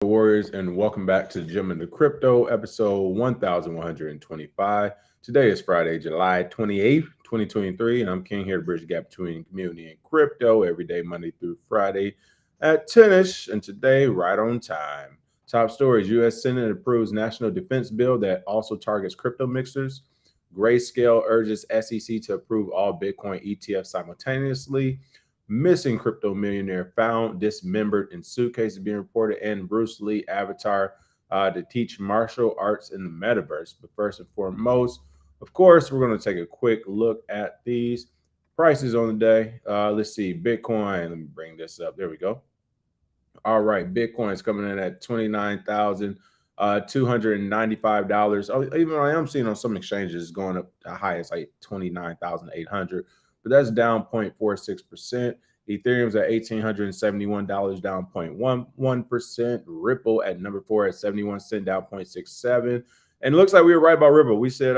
Warriors, and welcome back to Gem into Crypto, episode 1125. Today is Friday, July 28th, 2023, and I'm King here to bridge the gap between community and crypto every day, Monday through Friday at 10ish. And today, right on time. Top stories: U.S. Senate approves national defense bill that also targets crypto mixers. Grayscale urges SEC to approve all Bitcoin ETFs simultaneously. Missing crypto millionaire found dismembered in suitcase being reported, and Bruce Lee avatar to teach martial arts in the metaverse. But first and foremost, of course, we're going to take a quick look at these prices on the day. Let's see, Bitcoin. Let me bring this up. There we go. All right, Bitcoin is coming in at $29,295. Even though I am seeing on some exchanges going up the highest like 29,800, but that's down 0.46%. Ethereum's at $1,871, down 0.11%. Ripple at number 4 at 71 cents, down 0.67. And it looks like we were right about Ripple. We said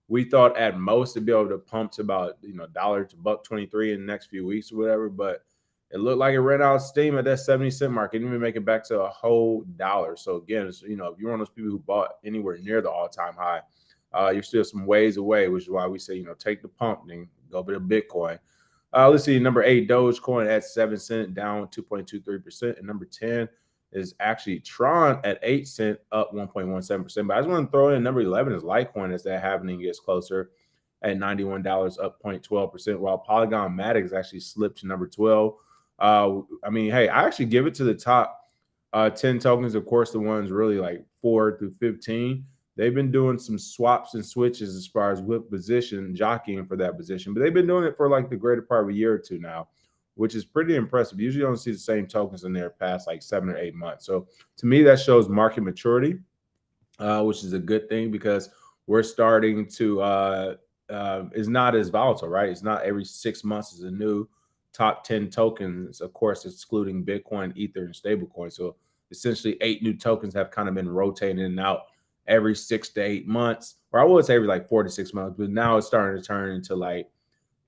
we thought at most to be able to pump to about $1 to $1.23 in the next few weeks or whatever, but it looked like it ran out of steam at that 70-cent mark. It didn't even make it back to a whole dollar. So again, if you're one of those people who bought anywhere near the all-time high, you're still some ways away, which is why we say, take the pump and go bit of Bitcoin. Let's see, number 8, Dogecoin at 7 cents, down 2.23%. And number 10 is actually Tron at 8 cents, up 1.17%. But I just want to throw in number 11 is Litecoin as that happening gets closer at $91, up 0.12%, while Polygon Matic actually slipped to number 12. Hey, I actually give it to the top 10 tokens. Of course, the ones really like 4 through 15. They've been doing some swaps and switches as far as what position, jockeying for that position. But they've been doing it for like the greater part of a year or two now, which is pretty impressive. Usually you don't see the same tokens in there past like 7 or 8 months. So to me, that shows market maturity, which is a good thing because we're starting to is not as volatile, right? It's not every 6 months is a new top 10 tokens, of course, excluding Bitcoin, Ether, and stablecoin. So essentially 8 new tokens have kind of been rotating in and out every 6 to 8 months, or I would say every like 4 to 6 months, but now it's starting to turn into like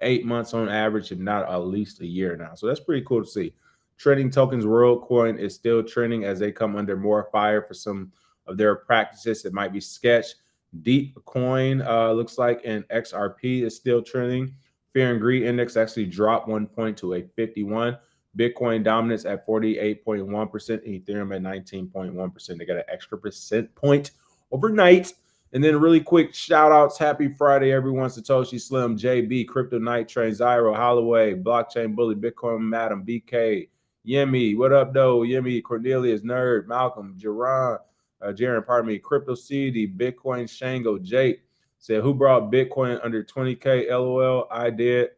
8 months on average, if not at least a year now. So that's pretty cool to see. Trending tokens, WorldCoin is still trending as they come under more fire for some of their practices that might be sketched. DeepCoin looks like, and XRP is still trending. Fear and Greed Index actually dropped 1 point to a 51. Bitcoin dominance at 48.1%, Ethereum at 19.1%. They got an extra percent point overnight. And then really quick shout outs. Happy Friday, everyone. Satoshi Slim, JB, Crypto Night Train, Zyro, Holloway, Blockchain Bully, Bitcoin Madam, BK, Yemi, what up, though? Yemi, Cornelius, Nerd, Malcolm, Jaron, pardon me, Crypto CD, Bitcoin Shango, Jake said, who brought Bitcoin under 20K? LOL, I did.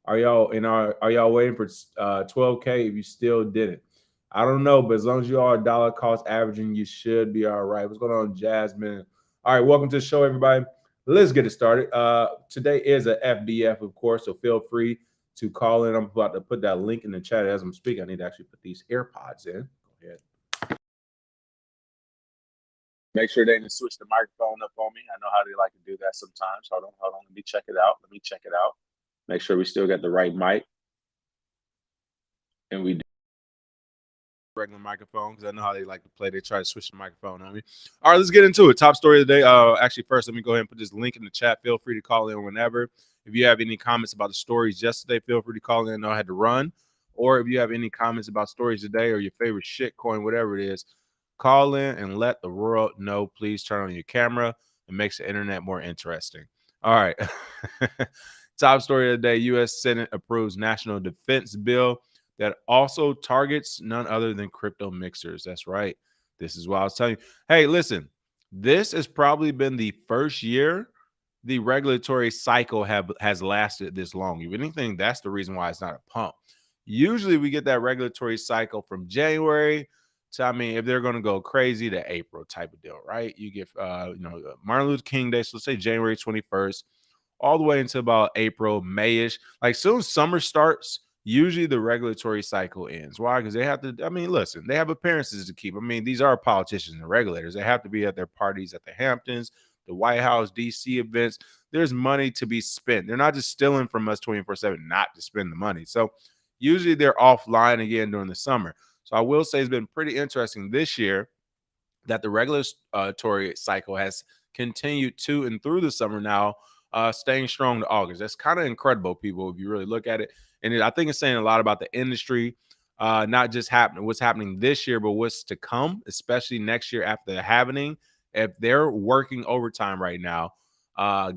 Are y'all waiting for 12K if you still didn't? I don't know, but as long as you are dollar cost averaging, you should be all right. What's going on, Jasmine? All right, welcome to the show, everybody. Let's get it started. Today is a FBF, of course, so feel free to call in. I'm about to put that link in the chat as I'm speaking. I need to actually put these AirPods in. Go ahead. Make sure they didn't switch the microphone up on me. I know how they like to do that sometimes. Hold on. Let me check it out. Make sure we still got the right mic. And we do regular microphone because I know how they like to play. They try to switch the microphone on me. All right, let's get into it. Top story of the day. Actually, first, let me go ahead and put this link in the chat. Feel free to call in whenever. If you have any comments about the stories yesterday, feel free to call in. I know I had to run. Or if you have any comments about stories today or your favorite shit coin, whatever it is, call in and let the world know. Please turn on your camera. It makes the internet more interesting. All right. Top story of the day. U.S. Senate approves national defense bill that also targets none other than crypto mixers. That's right. This is what I was telling you. Hey, listen, this has probably been the first year the regulatory cycle has lasted this long. If anything, that's the reason why it's not a pump. Usually we get that regulatory cycle from January to, if they're going to go crazy, to April type of deal, right? You get, Martin Luther King Day, so let's say January 21st, all the way into about April, May-ish. Like soon as summer starts, usually the regulatory cycle ends. Why? Because they have to, listen, they have appearances to keep. These are politicians and regulators. They have to be at their parties at the Hamptons, the White House, D.C. events. There's money to be spent. They're not just stealing from us 24/7 not to spend the money. So usually they're offline again during the summer. So I will say it's been pretty interesting this year that the regulatory cycle has continued to and through the summer now, staying strong to August. That's kind of incredible, people, if you really look at it. And I think it's saying a lot about the industry, not just what's happening this year, but what's to come, especially next year after the happening. If they're working overtime right now,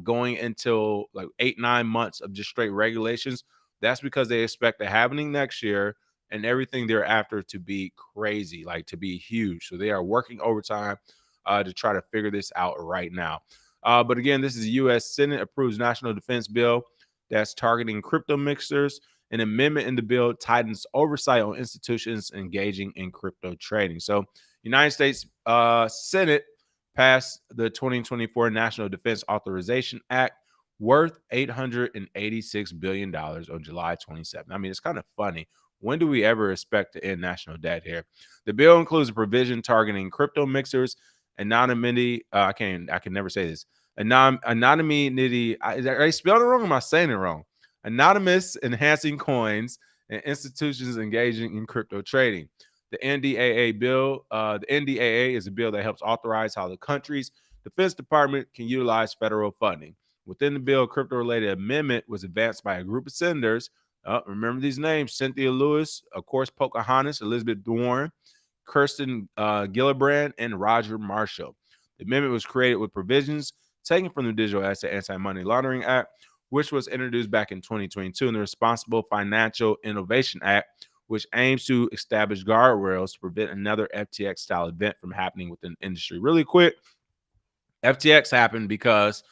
going until like 8-9 months of just straight regulations, that's because they expect the happening next year and everything thereafter to be crazy, like to be huge. So they are working overtime to try to figure this out right now. But again, this is U.S. Senate approves national defense bill that's targeting crypto mixers. An amendment in the bill tightens oversight on institutions engaging in crypto trading. So, United States Senate passed the 2024 National Defense Authorization Act, worth $886 billion on July 27th. I mean, it's kind of funny. When do we ever expect to end national debt here? The bill includes a provision targeting crypto mixers, anonymity. I can never say this. Anonymity. Are I spelling it wrong? Or am I saying it wrong? Anonymous enhancing coins and institutions engaging in crypto trading. The NDAA bill. The NDAA is a bill that helps authorize how the country's Defense Department can utilize federal funding. Within the bill, a crypto-related amendment was advanced by a group of senators. Remember these names: Cynthia Lewis, of course, Pocahontas, Elizabeth Warren, Kirsten Gillibrand, and Roger Marshall. The amendment was created with provisions taken from the Digital Asset Anti-Money Laundering Act, which was introduced back in 2022, and the Responsible Financial Innovation Act, which aims to establish guardrails to prevent another FTX-style event from happening within the industry. Really quick, FTX happened because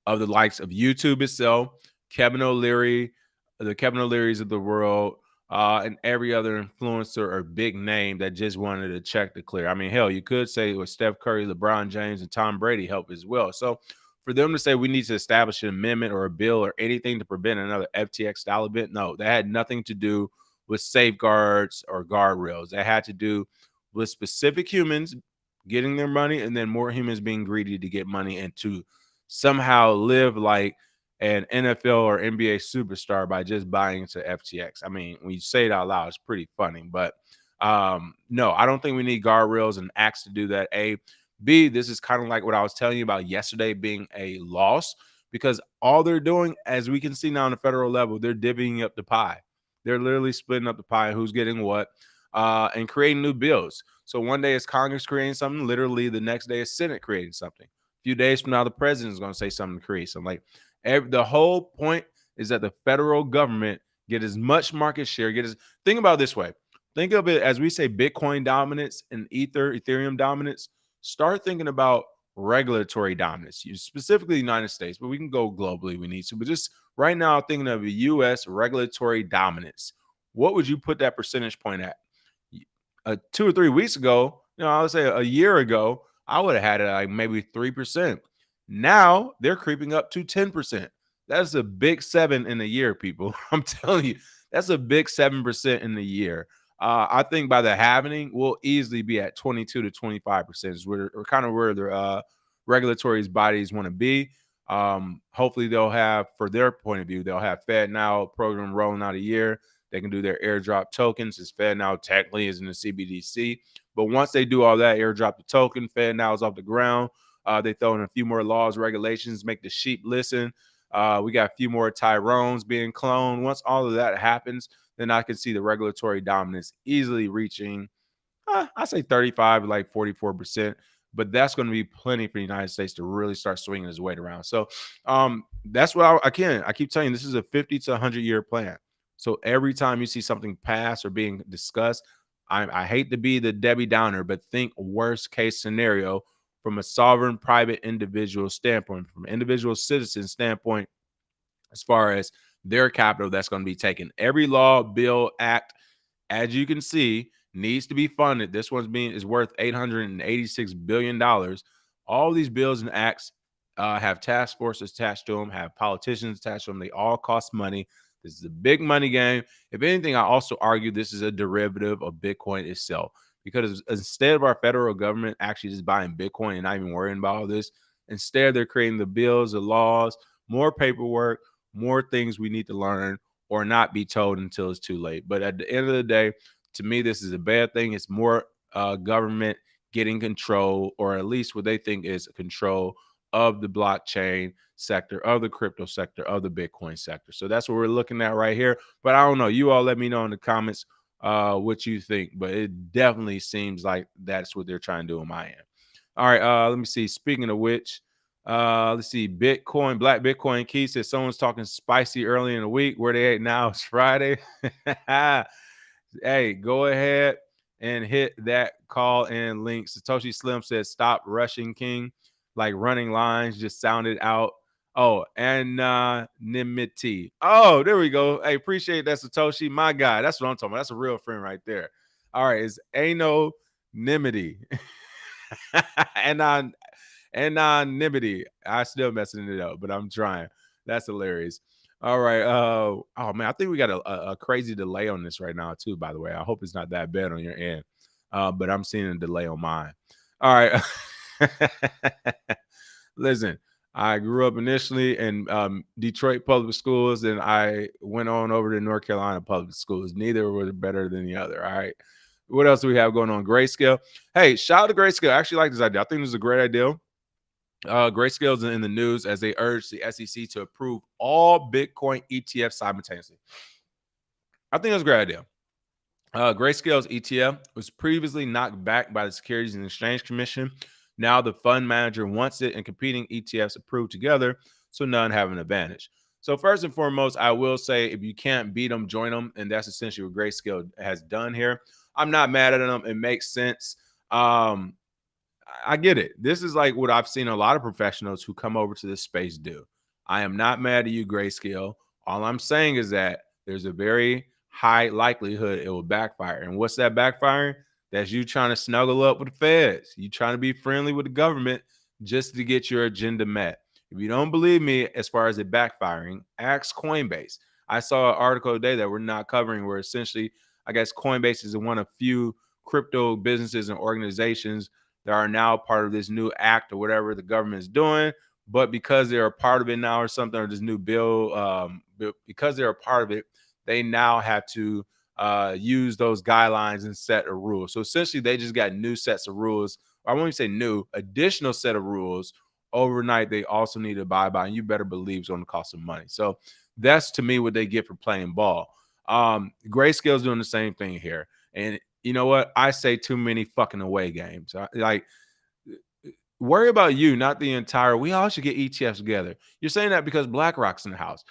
of the likes of YouTube itself, Kevin O'Leary, the Kevin O'Learys of the world, and every other influencer or big name that just wanted to check the clear. I mean, hell, you could say it was Steph Curry, LeBron James, and Tom Brady help as well. So for them to say we need to establish an amendment or a bill or anything to prevent another FTX style event, no, that had nothing to do with safeguards or guardrails. That had to do with specific humans getting their money and then more humans being greedy to get money and to somehow live like an NFL or NBA superstar by just buying into FTX. I mean, when you say it out loud, it's pretty funny. But no, I don't think we need guardrails and acts to do that. A. B, this is kind of like what I was telling you about yesterday being a loss, because all they're doing, as we can see now on the federal level, they're divvying up the pie. They're literally splitting up the pie, who's getting what, and creating new bills. So one day it's Congress creating something, literally the next day it's Senate creating something. A few days from now, the president is going to say something to create something. Like the whole point is that the federal government get as much market share. Think about it this way. Think of it as we say Bitcoin dominance and Ethereum dominance. Start thinking about regulatory dominance, specifically the United States, but we can go globally if we need to. But just right now, thinking of a U.S. regulatory dominance, what would you put that percentage point at? 2 or 3 weeks ago, I would say a year ago, I would have had it like maybe 3%. Now they're creeping up to 10%. That's a big 7 in a year, people. I'm telling you, that's a big 7% in a year. I think by the halving, we'll easily be at 22 to 25%. We're kind of where the regulatory bodies want to be. Hopefully they'll have, for their point of view, they'll have FedNow program rolling out a year. They can do their airdrop tokens, as FedNow technically is in the CBDC. But once they do all that, airdrop the token, FedNow is off the ground. They throw in a few more laws, regulations, make the sheep listen. We got a few more Tyrones being cloned. Once all of that happens, then I can see the regulatory dominance easily reaching, I say 35, like 44%. But that's going to be plenty for the United States to really start swinging its weight around. So that's what I keep telling you, this is a 50 to 100-year plan. So every time you see something pass or being discussed, I hate to be the Debbie Downer, but think worst case scenario from a sovereign private individual standpoint, from an individual citizen standpoint, as far as their capital that's going to be taken. Every law, bill, act, as you can see, needs to be funded. This one's is worth $886 billion. All these bills and acts have task forces attached to them, have politicians attached to them. They all cost money. This is a big money game. If anything, I also argue this is a derivative of Bitcoin itself, because instead of our federal government actually just buying Bitcoin and not even worrying about all this, instead they're creating the bills, the laws, more paperwork, more things we need to learn or not be told until it's too late. But at the end of the day, To me, this is a bad thing. It's more government getting control, or at least what they think is control of the blockchain sector, of the crypto sector, of the Bitcoin sector. So that's what we're looking at right here. But I don't know. You all let me know in the comments what you think. But it definitely seems like that's what they're trying to do on my end. All right. Let me see. Speaking of which, let's see. Bitcoin, Black Bitcoin Key says someone's talking spicy early in the week. Where they at now? It's Friday. Hey, go ahead and hit that call and link. Satoshi Slim says, stop rushing, King. Like running lines just sounded out. Oh, anonymity. Oh, there we go. Hey, appreciate that, Satoshi. My guy. That's what I'm talking about. That's a real friend right there. All right, it's anonymity. Anonymity. I still messing it up, but I'm trying. That's hilarious. All right. Oh man, I think we got a crazy delay on this right now too. By the way, I hope it's not that bad on your end, but I'm seeing a delay on mine. All right. Listen, I grew up initially in Detroit public schools, and I went on over to North Carolina public schools. Neither were better than the other. All right. What else do we have going on? Grayscale. Hey, shout out to Grayscale. I actually like this idea. I think this is a great idea. Grayscale is in the news as they urge the SEC to approve all Bitcoin ETFs simultaneously. I think that's a great idea. Grayscale's ETF was previously knocked back by the Securities and Exchange Commission. Now the fund manager wants it and competing ETFs approved together, so none have an advantage. So first and foremost, I will say if you can't beat them, join them, and that's essentially what Grayscale has done here. I'm not mad at them. It makes sense. I get it. This is like what I've seen a lot of professionals who come over to this space do. I am not mad at you, Grayscale. All I'm saying is that there's a very high likelihood it will backfire. And what's that backfiring? That's you trying to snuggle up with the feds. You trying to be friendly with the government just to get your agenda met. If you don't believe me as far as it backfiring, ask Coinbase. I saw an article today that we're not covering where essentially, I guess Coinbase is one of few crypto businesses and organizations that are now part of this new act or whatever the government is doing. But because they're a part of it now or something, or this new bill, because they're a part of it, they now have to use those guidelines and set a rule. So essentially, they just got new sets of rules. Or I won't even say new, additional set of rules overnight. They also need to abide by, and you better believe it's going to cost some money. So that's to me what they get for playing ball. Grayscale's doing the same thing here, and you know what? I say too many fucking away games. Like, worry about you, not the entire. We all should get ETFs together. You're saying that because BlackRock's in the house.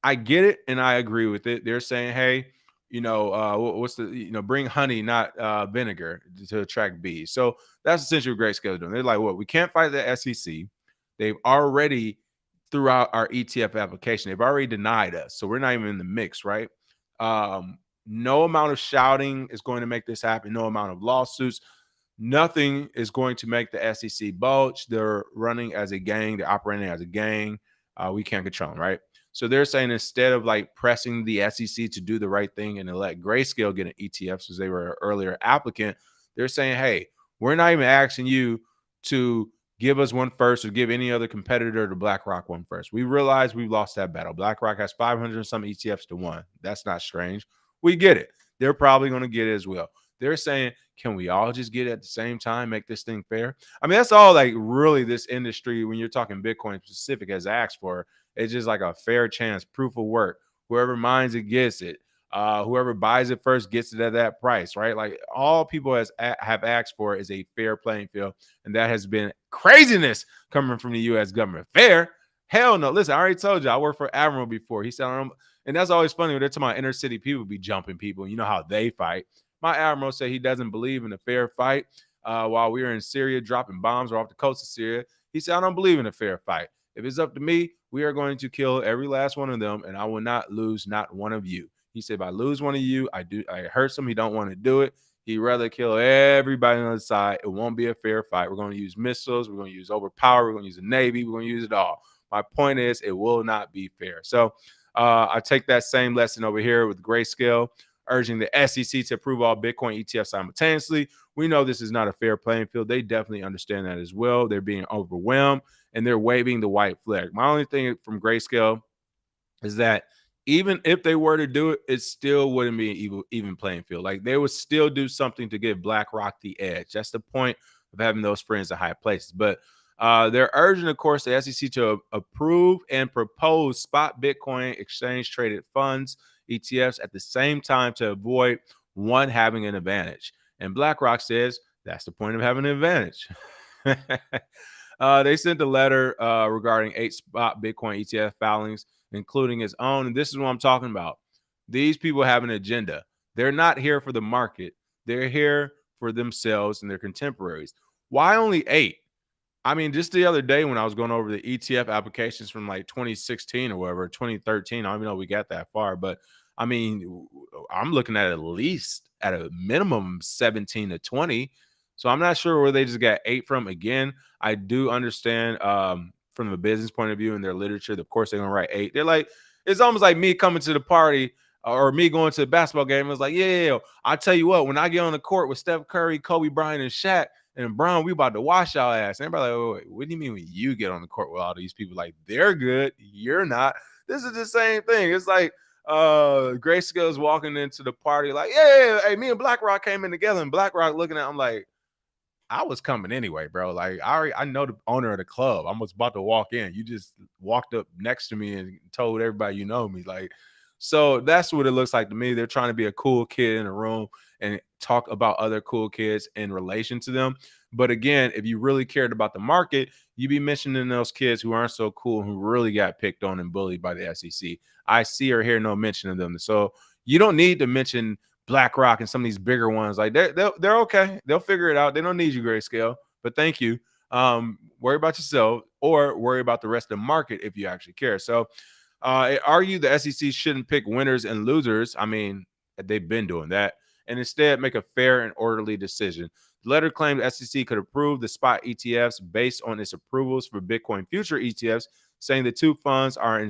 I get it, and I agree with it. They're saying, hey, what's the, bring honey, not vinegar to attract bees. So that's essentially what Grayscale is doing. They're like, we can't fight the SEC. They've already, throughout our ETF application, they've already denied us. So we're not even in the mix, right? No amount of shouting is going to make this happen. No amount of lawsuits. Nothing is going to make the SEC bulge. They're running as a gang. They're operating as a gang. We can't control them, right? So they're saying instead of like pressing the SEC to do the right thing and to let Grayscale get an ETF since they were an earlier applicant, they're saying, hey, we're not even asking you to give us one first or give any other competitor to BlackRock one first. We realize we've lost that battle. BlackRock has 500 and some ETFs to one. That's not strange. We get it. They're probably going to get it as well. They're saying, can we all just get it at the same time, make this thing fair? I mean, that's all like really this industry, when you're talking Bitcoin specific, has asked for. It's just like a fair chance, proof of work. Whoever mines it gets it. Whoever buys it first gets it at that price, right? Like all people have asked for is a fair playing field. And that has been craziness coming from the U.S. government. Fair? Hell no. Listen, I already told you, I worked for Admiral before. He said, and that's always funny when they're talking about inner city people be jumping people. You know how they fight. My Admiral said he doesn't believe in a fair fight. While we were in Syria dropping bombs off the coast of Syria, he said, I don't believe in a fair fight. If it's up to me, we are going to kill every last one of them, and I will not lose not one of you. He said, if I lose one of you, I hurt him. He don't want to do it. He'd rather kill everybody on the side. It won't be a fair fight. We're going to use missiles. We're going to use overpower. We're going to use the Navy. We're going to use it all. My point is, it will not be fair. So I take that same lesson over here with Grayscale, urging the SEC to approve all Bitcoin ETFs simultaneously. We know this is not a fair playing field. They definitely understand that as well. They're being overwhelmed, and they're waving the white flag. My only thing from Grayscale is that even if they were to do it, it still wouldn't be an even playing field. Like they would still do something to give BlackRock the edge. That's the point of having those friends in high places. But they're urging, of course, the SEC to approve and propose spot Bitcoin exchange traded funds, ETFs, at the same time to avoid one having an advantage. And BlackRock says that's the point of having an advantage. They sent a letter regarding 8 spot Bitcoin ETF filings, including its own. And this is what I'm talking about. These people have an agenda. They're not here for the market. They're here for themselves and their contemporaries. Why only 8? I mean, just the other day when I was going over the ETF applications from like 2016 or whatever, 2013, I don't even know we got that far, but I mean, I'm looking at least at a minimum 17 to 20. So I'm not sure where they just got 8 from. Again, I do understand from a business point of view in their literature, of course they're gonna write 8. They're like, it's almost like me coming to the party or me going to the basketball game. It's like, yeah, I tell you what, when I get on the court with Steph Curry, Kobe Bryant, and Shaq, and Brown, we about to wash y'all ass. And everybody like, wait, what do you mean when you get on the court with all these people? Like, they're good, you're not. This is the same thing. It's like Grayscale is walking into the party like, yeah, hey, me and BlackRock came in together, and BlackRock looking at him like, I was coming anyway, bro. Like, I know the owner of the club. I was about to walk in. You just walked up next to me and told everybody you know me. Like, so that's what it looks like to me. They're trying to be a cool kid in a room and talk about other cool kids in relation to them. But again, if you really cared about the market, you'd be mentioning those kids who aren't so cool, who really got picked on and bullied by the SEC. I see or hear no mention of them. So you don't need to mention BlackRock and some of these bigger ones. Like they're okay. They'll figure it out. They don't need you, Grayscale. But thank you. Worry about yourself or worry about the rest of the market if you actually care. So it argued the SEC shouldn't pick winners and losers. I mean, they've been doing that, and instead make a fair and orderly decision. The letter claimed the SEC could approve the spot ETFs based on its approvals for Bitcoin future ETFs, saying the two funds are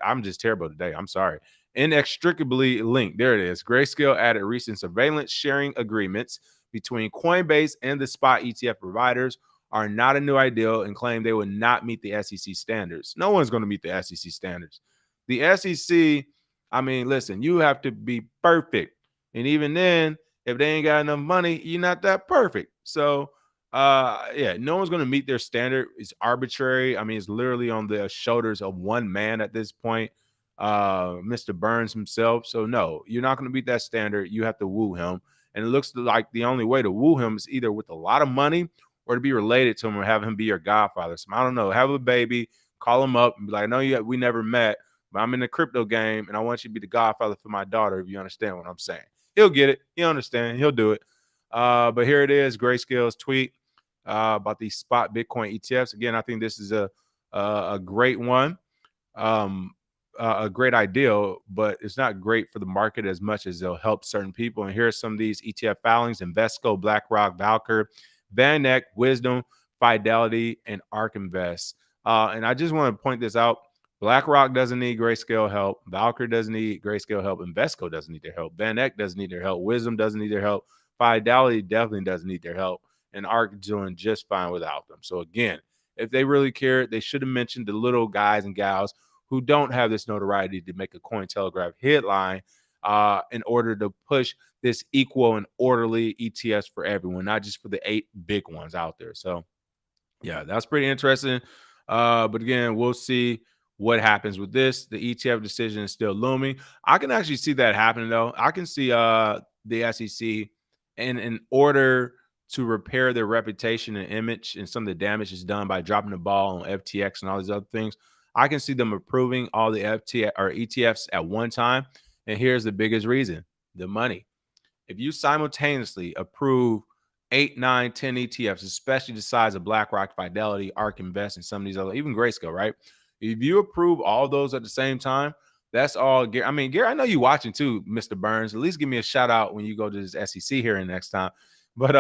I'm just terrible today. I'm sorry. Inextricably linked. There it is. Grayscale added recent surveillance sharing agreements between Coinbase and the spot ETF providers are not a new ideal and claim they would not meet the SEC standards. No one's going to meet the SEC standards. The SEC, I mean, listen, you have to be perfect. And even then, if they ain't got enough money, you're not that perfect. So, yeah, no one's going to meet their standard. It's arbitrary. I mean, it's literally on the shoulders of one man at this point, Mr. Burns himself. So, no, you're not going to meet that standard. You have to woo him. And it looks like the only way to woo him is either with a lot of money or to be related to him or have him be your godfather. So I don't know, have a baby, call him up and be like, I know we never met, but I'm in the crypto game and I want you to be the godfather for my daughter, if you understand what I'm saying. He'll get it. He'll understand. He'll do it. But here it is, Grayscale's tweet about these spot Bitcoin ETFs. Again, I think this is a great one, a great idea, but it's not great for the market as much as they'll help certain people. And here are some of these ETF filings: Invesco, BlackRock, Valkyr, Van Eck, Wisdom, Fidelity, and ARK Invest. And I just want to point this out. BlackRock doesn't need Grayscale help. Valkyr doesn't need Grayscale help. Invesco doesn't need their help. Van Eck doesn't need their help. Wisdom doesn't need their help. Fidelity definitely doesn't need their help. And ARK is doing just fine without them. So again, if they really cared, they should have mentioned the little guys and gals who don't have this notoriety to make a Cointelegraph headline in order to push this equal and orderly ETFs for everyone, not just for the 8 big ones out there. So, yeah, that's pretty interesting. But again, we'll see what happens with this. The ETF decision is still looming. I can actually see that happening, though. I can see the SEC, in order to repair their reputation and image and some of the damage is done by dropping the ball on FTX and all these other things, I can see them approving all the FTX or ETFs at one time. And here's the biggest reason: the money. If you simultaneously approve 8, 9, 10 ETFs, especially the size of BlackRock, Fidelity, ARK Invest, and some of these other, even Grayscale, right? If you approve all those at the same time, that's all. I mean, Gary, I know you watching too, Mr. Burns. At least give me a shout out when you go to this SEC hearing next time. But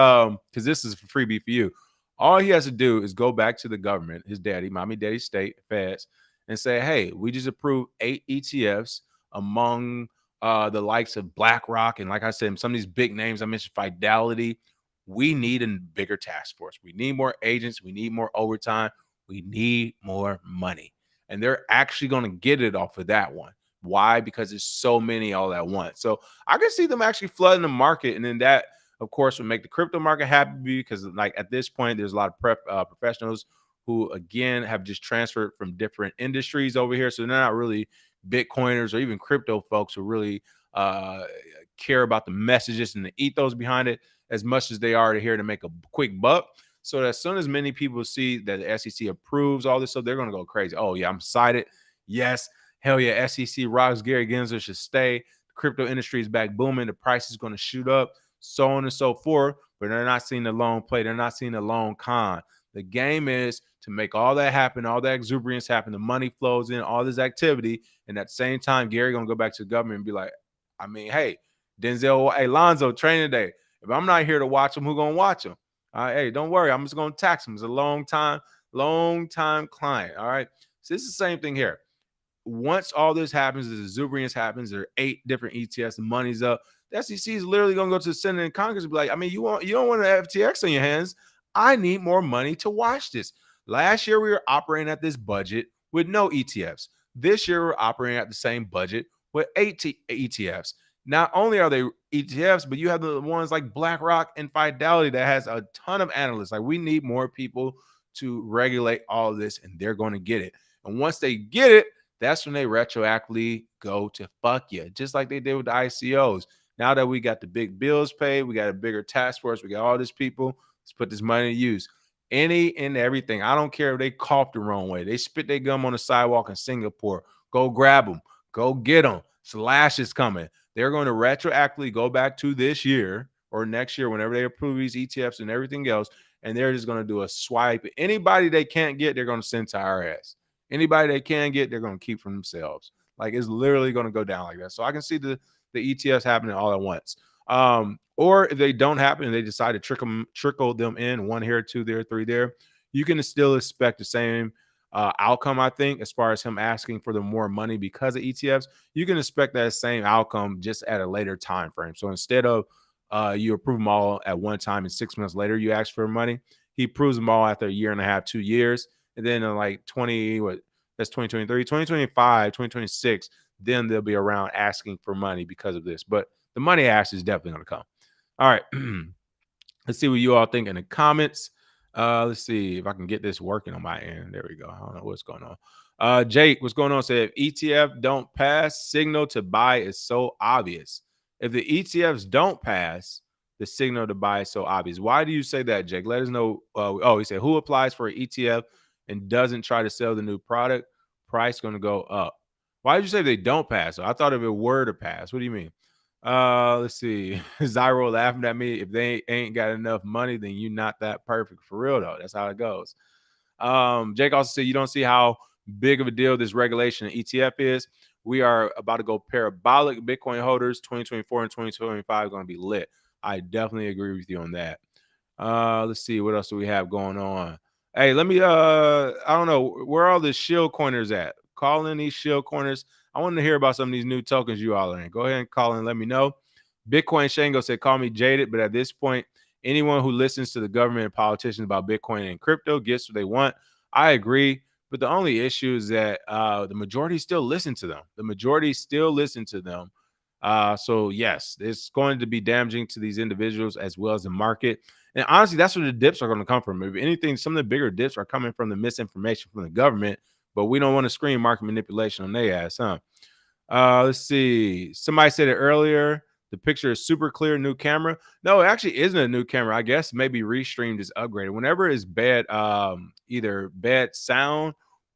because this is a freebie for you. All he has to do is go back to the government, his daddy, mommy, daddy, state, feds, and say, hey, we just approved 8 ETFs among the likes of BlackRock. And like I said, some of these big names I mentioned, Fidelity. We need a bigger task force. We need more agents. We need more overtime. We need more money. And they're actually going to get it off of that one Why? Because there's so many all at once. So I can see them actually flooding the market, and then that, of course, would make the crypto market happy because, like, at this point, there's a lot of professionals who, again, have just transferred from different industries over here. So they're not really Bitcoiners or even crypto folks who really uh, care about the messages and the ethos behind it as much as they are here to make a quick buck. So as soon as many people see that the SEC approves all this stuff, they're going to go crazy. Oh, yeah, I'm excited. Yes. Hell yeah. SEC rocks. Gary Gensler should stay. The crypto industry is back booming. The price is going to shoot up, so on and so forth. But they're not seeing the long play. They're not seeing the long con. The game is to make all that happen, all that exuberance happen. The money flows in, all this activity. And at the same time, Gary going to go back to the government and be like, I mean, hey, Denzel, hey, Lonzo, training day. If I'm not here to watch him, who going to watch him? Hey, don't worry. I'm just going to tax him. It's a long time client. All right. So it's the same thing here. Once all this happens, the exuberance happens, there are 8 different ETFs, the money's up. The SEC is literally going to go to the Senate and Congress and be like, I mean, you don't want an FTX on your hands. I need more money to watch this. Last year, we were operating at this budget with no ETFs. This year, we're operating at the same budget with 8 ETFs. Not only are they ETFs, but you have the ones like BlackRock and Fidelity that has a ton of analysts. Like, we need more people to regulate all of this, and they're going to get it. And once they get it, that's when they retroactively go to fuck you, just like they did with the ICOs. Now that we got the big bills paid, we got a bigger task force, we got all these people, let's put this money to use. Any and everything. I don't care if they cough the wrong way. They spit their gum on the sidewalk in Singapore. Go grab them. Go get them. Slash is coming. They're going to retroactively go back to this year or next year, whenever they approve these ETFs and everything else, and they're just going to do a swipe. Anybody they can't get, they're going to send to IRS. Anybody they can get, they're going to keep for themselves. Like, it's literally going to go down like that. So I can see the ETFs happening all at once. Or if they don't happen and they decide to trickle them in, 1 here, 2 there, 3 there, you can still expect the same outcome, I think, as far as him asking for the more money because of ETFs. You can expect that same outcome just at a later time frame. So instead of you approve them all at one time and 6 months later you ask for money, he approves them all after a year and a half, 2 years. And then in like 2023, 2025, 2026, then they'll be around asking for money because of this. But the money ask is definitely going to come. All right. Let's see what you all think in the comments. Let's see if I can get this working on my end. There we go. I don't know what's going on. Jake, what's going on? Said, if ETF don't pass, signal to buy is so obvious. If the ETFs don't pass, the signal to buy is so obvious. Why do you say that, Jake? Let us know. He said, who applies for an ETF and doesn't try to sell the new product? Price going to go up. Why did you say they don't pass? So I thought if it were to pass. What do you mean? Let's see. Zyro laughing at me. If they ain't got enough money, then you're not that perfect. For real, though. That's how it goes. Jake also said, you don't see how big of a deal this regulation and ETF is. We are about to go parabolic. Bitcoin holders 2024 and 2025 are going to be lit. I definitely agree with you on that. Let's see. What else do we have going on? Hey, let me, I don't know. Where are all the shield coiners at? Call in these shield coiners. I want to hear about some of these new tokens you all are in. Go ahead and call in and let me know. Bitcoin Shango said, call me jaded, but at this point, anyone who listens to the government and politicians about Bitcoin and crypto gets what they want. I agree, but the only issue is that the majority still listen to them. The majority still listen to them. So yes, it's going to be damaging to these individuals as well as the market. And honestly, that's where the dips are going to come from. If anything, some of the bigger dips are coming from the misinformation from the government, but we don't want to scream market manipulation on their ass, huh? Let's see. Somebody said it earlier. The picture is super clear, new camera. No, it actually isn't a new camera. I guess maybe Restreamed is upgraded. Whenever it's bad, either bad sound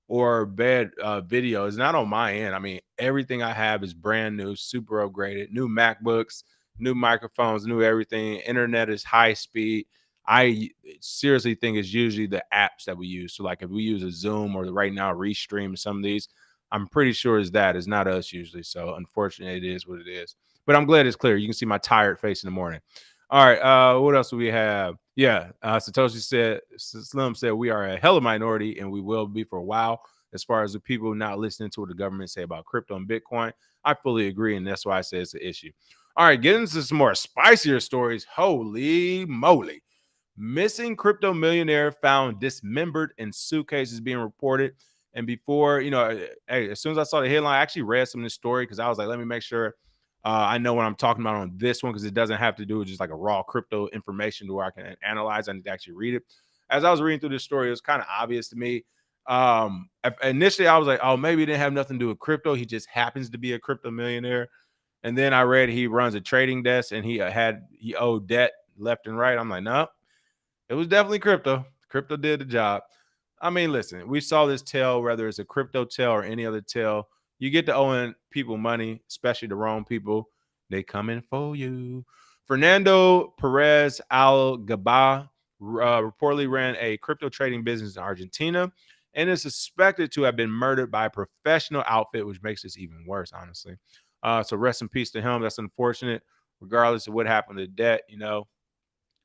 or bad video, it's not on my end. I mean, everything I have is brand new, super upgraded, new MacBooks, new microphones, new everything. Internet is high speed. I seriously think it's usually the apps that we use. So like if we use a Zoom or right now Restream, some of these, I'm pretty sure it's that. It's not us usually. So unfortunately, it is what it is. But I'm glad it's clear. You can see my tired face in the morning. All right. What else do we have? Yeah. Satoshi said, Slim said, we are a hella minority and we will be for a while. As far as the people not listening to what the government say about crypto and Bitcoin, I fully agree. And that's why I say it's an issue. All right. Getting into some more spicier stories. Holy moly. Missing crypto millionaire found dismembered in suitcase is being reported. And before, hey, as soon as I saw the headline, I actually read some of this story because I was like, let me make sure I know what I'm talking about on this one, because it doesn't have to do with just like a raw crypto information to where I can analyze. I need to actually read it. As I was reading through this story, it was kind of obvious to me. Initially, I was like, oh, maybe it didn't have nothing to do with crypto. He just happens to be a crypto millionaire. And then I read he runs a trading desk and he owed debt left and right. I'm like, no, it was definitely crypto. Crypto did the job. I mean, listen, we saw this tale, whether it's a crypto tale or any other tale. You get to owing people money, especially the wrong people. They come in for you. Fernando Perez Al-Gaba reportedly ran a crypto trading business in Argentina and is suspected to have been murdered by a professional outfit, which makes this even worse, honestly. So rest in peace to him. That's unfortunate, regardless of what happened to debt.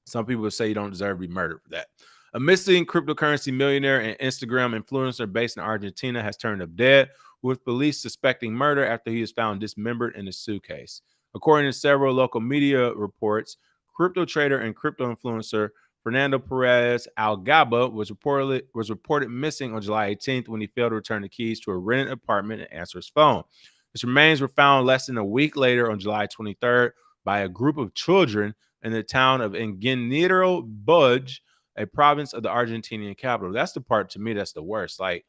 Some people would say you don't deserve to be murdered for that. A missing cryptocurrency millionaire and Instagram influencer based in Argentina has turned up dead, with police suspecting murder after he was found dismembered in a suitcase. According to several local media reports, crypto trader and crypto influencer Fernando Perez Algaba was reported missing on July 18th when he failed to return the keys to a rented apartment and answer his phone. His remains were found less than a week later on July 23rd by a group of children in the town of Ingeniero Budge, a province of the Argentinian capital. That's the part, to me, that's the worst. Like,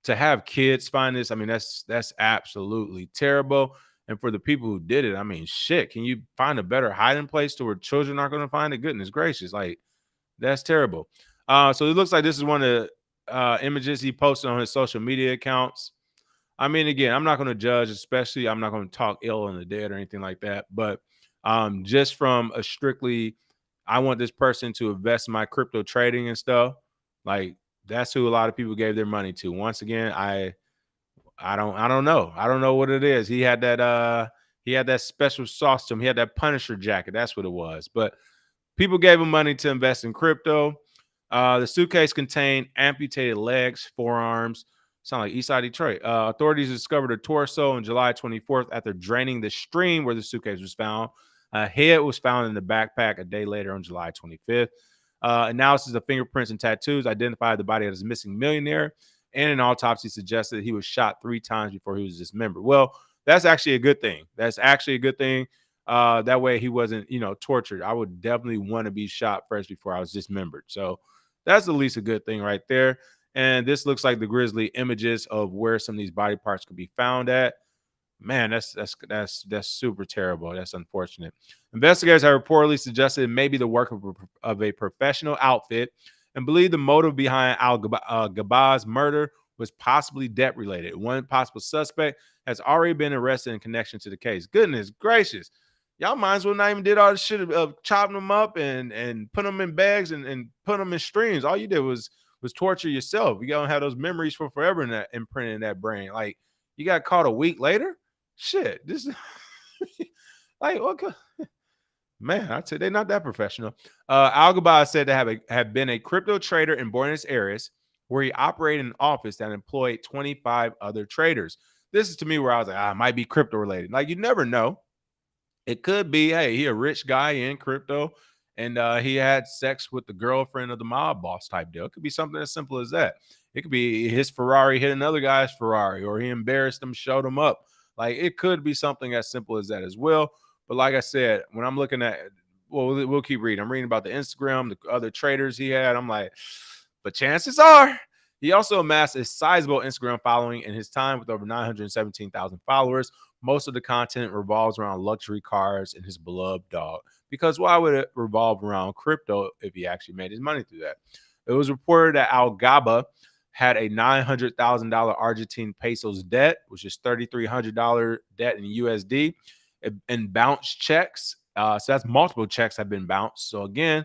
to have kids find this, I mean, that's absolutely terrible. And for the people who did it, I mean, shit, can you find a better hiding place to where children aren't going to find it? Goodness gracious, like, that's terrible. So it looks like this is one of the images he posted on his social media accounts. I mean, again, I'm not going to judge, especially I'm not going to talk ill on the dead or anything like that. But just from a strictly, I want this person to invest in my crypto trading and stuff. Like, that's who a lot of people gave their money to. Once again, I don't know. I don't know what it is. He had that special sauce to him. He had that Punisher jacket. That's what it was. But people gave him money to invest in crypto. The suitcase contained amputated legs, forearms. Sound like Eastside Detroit. Authorities discovered a torso on July 24th after draining the stream where the suitcase was found. A head was found in the backpack a day later on July 25th. Analysis of fingerprints and tattoos identified the body as a missing millionaire, and an autopsy suggested that he was shot 3 times before he was dismembered. Well, that's actually a good thing. That's actually a good thing. That way he wasn't, tortured. I would definitely want to be shot first before I was dismembered. So that's at least a good thing right there. And this looks like the grisly images of where some of these body parts could be found at. Man, that's super terrible. That's unfortunate. Investigators have reportedly suggested it may be the work of a professional outfit and believe the motive behind Al-Gaba's murder was possibly debt related. One possible suspect has already been arrested in connection to the case. Goodness gracious. Y'all might as well not even did all the shit of chopping them up and put them in bags and put them in streams. All you did was torture yourself. You gonna have those memories for forever in that imprinted in that brain. Like, you got caught a week later. Shit, this is like, okay. Man, I'd say they're not that professional. Al-Gaba said to have been a crypto trader in Buenos Aires, where he operated an office that employed 25 other traders. This is to me where I was like, it might be crypto related. Like, you never know. It could be, hey, he a rich guy in crypto, and he had sex with the girlfriend of the mob boss type deal. It could be something as simple as that. It could be his Ferrari hit another guy's Ferrari, or he embarrassed him, showed him up. Like, it could be something as simple as that as well. But like I said, when I'm looking at, well, we'll keep reading. I'm reading about the Instagram, the other traders he had. I'm like, but chances are he also amassed a sizable Instagram following in his time with over 917,000 followers. Most of the content revolves around luxury cars and his beloved dog. Because why would it revolve around crypto if he actually made his money through that? It was reported that Al-Gaba had a $900,000 Argentine pesos debt, which is $3,300 debt in USD, and bounced checks. So that's multiple checks have been bounced. So again,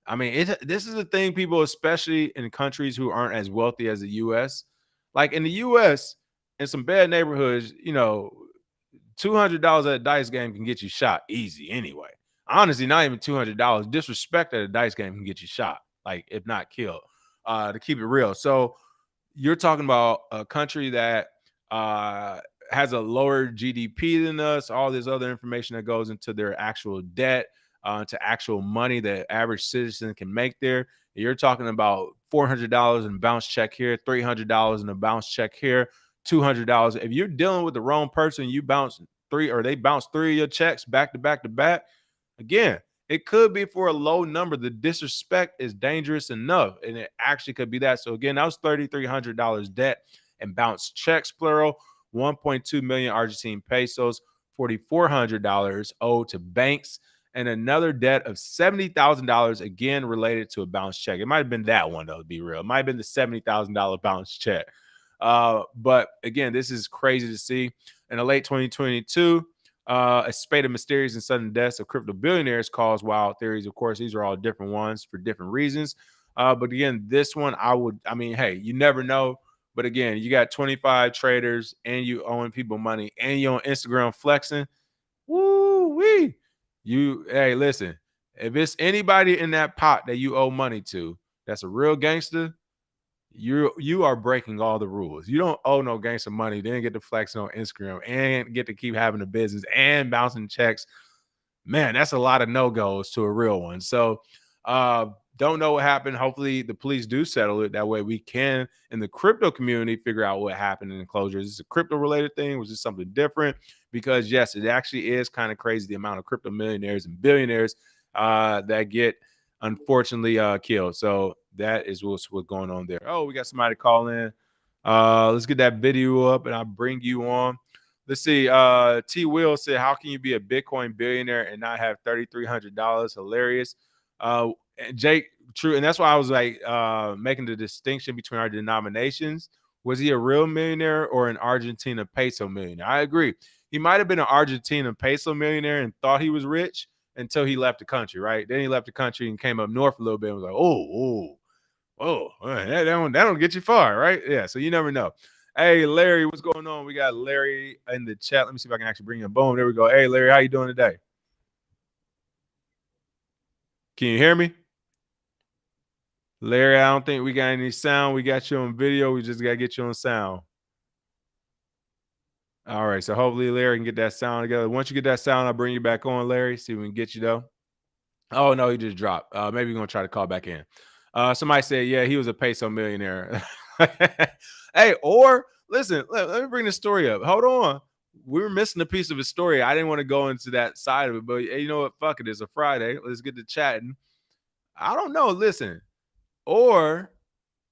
I mean, this is a thing, people, especially in countries who aren't as wealthy as the U.S. Like in the U.S., in some bad neighborhoods, $200 at a dice game can get you shot easy anyway. Honestly, not even $200. Disrespect at a dice game can get you shot, like if not killed, to keep it real. So you're talking about a country that has a lower GDP than us, all this other information that goes into their actual debt. to actual money that average citizen can make there. You're talking about $400 in a bounce check here, $300 in a bounce check here, $200. If you're dealing with the wrong person, you bounce three, or they bounce three of your checks back to back to back. Again, it could be for a low number. The disrespect is dangerous enough, and it actually could be that. So again, that was $3,300 debt and bounce checks, plural, 1.2 million Argentine pesos, $4,400 owed to banks, and another debt of $70,000, again related to a bounce check. It might have been that one, though, to be real. It might have been the $70,000 bounce check. But again, this is crazy to see. In the late 2022, a spate of mysterious and sudden deaths of crypto billionaires caused wild theories. Of course, these are all different ones for different reasons. But again, this one, I mean, hey, you never know. But again, you got 25 traders and you owing people money and you on Instagram flexing. Woo-wee. Hey, listen, if it's anybody in that pot that you owe money to, that's a real gangster, you are breaking all the rules. You don't owe no gangster money, then get to flexing on Instagram and get to keep having a business and bouncing checks. Man, that's a lot of no-goes to a real one. So don't know what happened. Hopefully the police do settle it. That way we can, in the crypto community, figure out what happened in the closure. Is this a crypto-related thing? Was this something different? Because yes, it actually is kind of crazy, the amount of crypto millionaires and billionaires that get, unfortunately, killed. So that is what's going on there. Oh, we got somebody call in. Let's get that video up and I'll bring you on. Let's see. T Will said, how can you be a Bitcoin billionaire and not have $3,300? Hilarious. Jake, true. And that's why I was like making the distinction between our denominations. Was he a real millionaire or an Argentina peso millionaire? I agree. He might have been an Argentina peso millionaire and thought he was rich until he left the country, right? Then he left the country and came up north a little bit and was like, that don't get you far, right? Yeah, so you never know. Hey, Larry, what's going on? We got Larry in the chat. Let me see if I can actually bring him. Boom, there we go. Hey, Larry, how you doing today? Can you hear me? Larry, I don't think we got any sound. We got you on video. We just got to get you on sound. All right, so hopefully Larry can get that sound together. Once you get that sound, I'll bring you back on, Larry. See if we can get you, though. Oh, no, he just dropped. Maybe we're going to try to call back in. Somebody said, yeah, he was a peso millionaire. Hey, or listen, let me bring the story up. Hold on. We were missing a piece of his story. I didn't want to go into that side of it, but hey, you know what? Fuck it. It's a Friday. Let's get to chatting. I don't know. Listen, or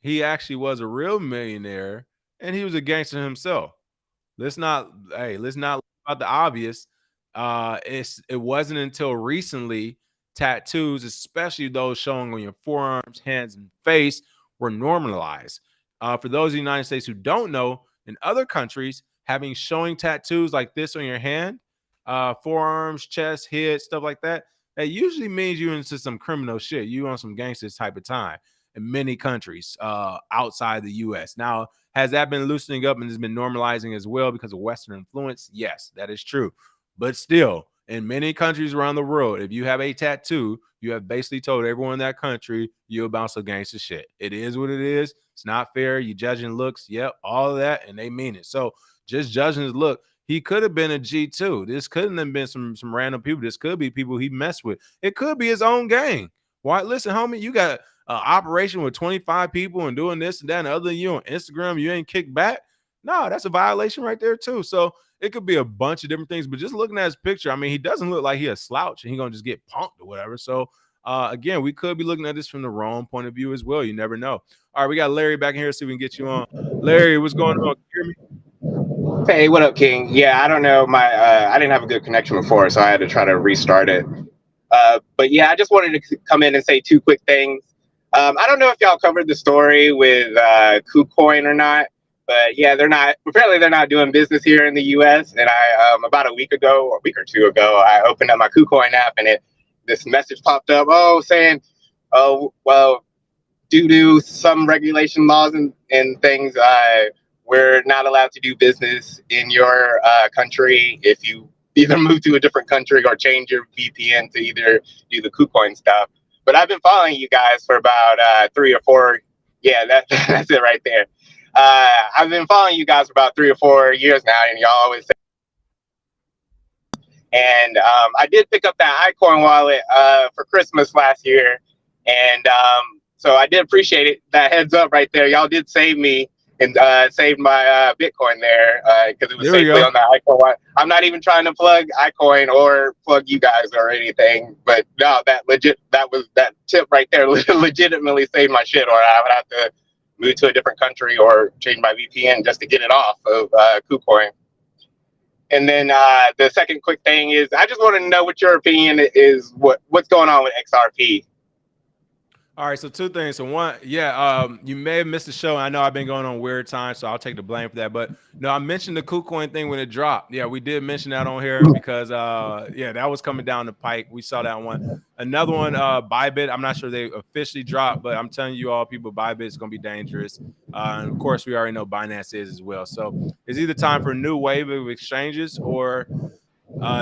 he actually was a real millionaire and he was a gangster himself. Let's not about the obvious. It wasn't until recently tattoos, especially those showing on your forearms, hands, and face, were normalized. For those in the United States who don't know, in other countries, having showing tattoos like this on your hand, forearms, chest, head, stuff like that, that usually means you into some criminal shit. You on some gangsters type of time in many countries outside the U.S. Now, has that been loosening up and has been normalizing as well because of Western influence? Yes, that is true. But still, in many countries around the world, if you have a tattoo, you have basically told everyone in that country you're about some gangster shit. It is what it is. It's not fair. You judging looks, yep, all of that, and they mean it. So just judging his look, he could have been a G2. This couldn't have been some random people. This could be people he messed with. It could be his own gang. Why? Listen, homie, you got an operation with 25 people and doing this and that, and other than you on Instagram, you ain't kicked back. No, that's a violation right there too. So it could be a bunch of different things, but just looking at his picture, I mean, he doesn't look like he a slouch and he's gonna just get punked or whatever. So again, we could be looking at this from the wrong point of view as well. You never know. All right, we got Larry back in here, so we can get you on. Larry, what's going on? Can you hear me? Hey, what up, King? Yeah, I don't know. I didn't have a good connection before, so I had to try to restart it. But yeah, I just wanted to come in and say two quick things. I don't know if y'all covered the story with KuCoin or not, but yeah, apparently they're not doing business here in the US. And I, about a week or two ago, I opened up my KuCoin app and this message popped up, saying, oh, well, due to some regulation laws and things, we're not allowed to do business in your country if you either move to a different country or change your VPN to either do the KuCoin stuff. But I've been following you guys for about 3 or 4. Yeah, that's it right there. I've been following you guys for about 3 or 4 years now, and y'all always say, And I did pick up that iCoin wallet for Christmas last year, and so I did appreciate it. That heads up right there, y'all did save me and saved my Bitcoin there because it was safely on that iCoin wallet. I'm not even trying to plug iCoin or plug you guys or anything, but no, that tip right there legitimately saved my shit, or I would have to move to a different country or change my VPN just to get it off of KuCoin. And then the second quick thing is, I just want to know what your opinion is. What's going on with XRP? All right, so two things. So one, you may have missed the show. I know I've been going on weird times, so I'll take the blame for that. But no, I mentioned the KuCoin thing when it dropped. Yeah, we did mention that on here because that was coming down the pike. We saw that one. Another one, Bybit. I'm not sure they officially dropped, but I'm telling you all, people, Bybit is going to be dangerous. And of course, we already know Binance is as well. So it's either time for a new wave of exchanges or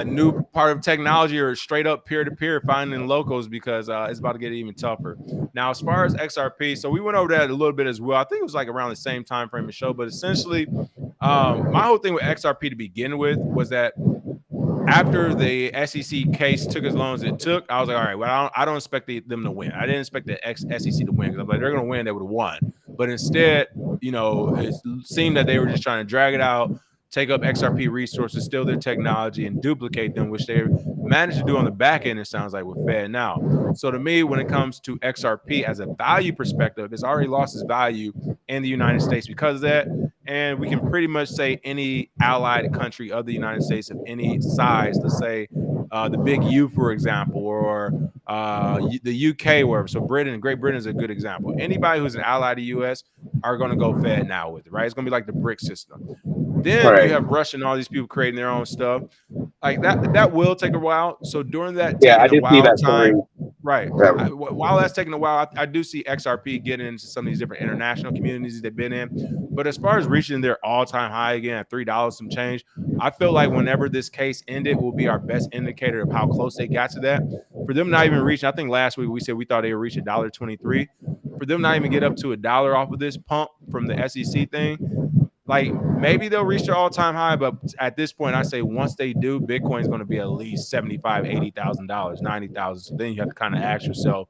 new part of technology, or straight up peer-to-peer finding locals, because it's about to get even tougher. Now, as far as XRP, so we went over that a little bit as well. I think it was like around the same time frame of show, but essentially my whole thing with XRP to begin with was that after the SEC case took as long as it took, I was like, all right, well, I don't expect them to win. I didn't expect the SEC to win, because I'm like, they're going to win, they would have won. But instead, it seemed that they were just trying to drag it out, take up XRP resources, steal their technology, and duplicate them, which they managed to do on the back end, it sounds like, with FedNow. So to me, when it comes to XRP as a value perspective, it's already lost its value in the United States because of that. And we can pretty much say any allied country of the United States of any size, let's say the big U, for example, or the UK, wherever. So Great Britain is a good example. Anybody who's an ally to the US are going to go FedNow with it, right? It's going to be like the BRIC system. Then you have Russia and all these people creating their own stuff. Like that will take a while. So during that time, right? While that's taking a while, I do see XRP getting into some of these different international communities they've been in. But as far as reaching their all-time high again at $3 some change, I feel like whenever this case ended will be our best indicator of how close they got to that. For them not even reaching, I think last week we said we thought they would reach $1.23. For them not even get up to $1 off of this pump from the SEC thing, like maybe they'll reach their all-time high, but at this point, I say once they do, Bitcoin's going to be at least $75,000, $80,000, $90,000. So then you have to kind of ask yourself,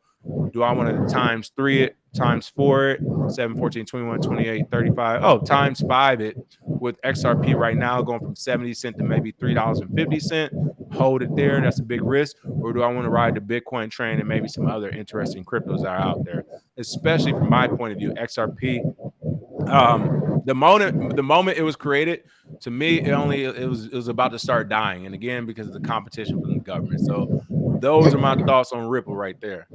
do I want to times 3 it, times 4 it, 7, 14, 21, 28, 35? Oh, times 5 it with XRP right now going from 70 cents to maybe $3.50. Hold it there. That's a big risk. Or do I want to ride the Bitcoin train and maybe some other interesting cryptos that are out there? Especially from my point of view, XRP. The moment it was created, to me, it was about to start dying, and again because of the competition from the government. So those are my thoughts on Ripple right there.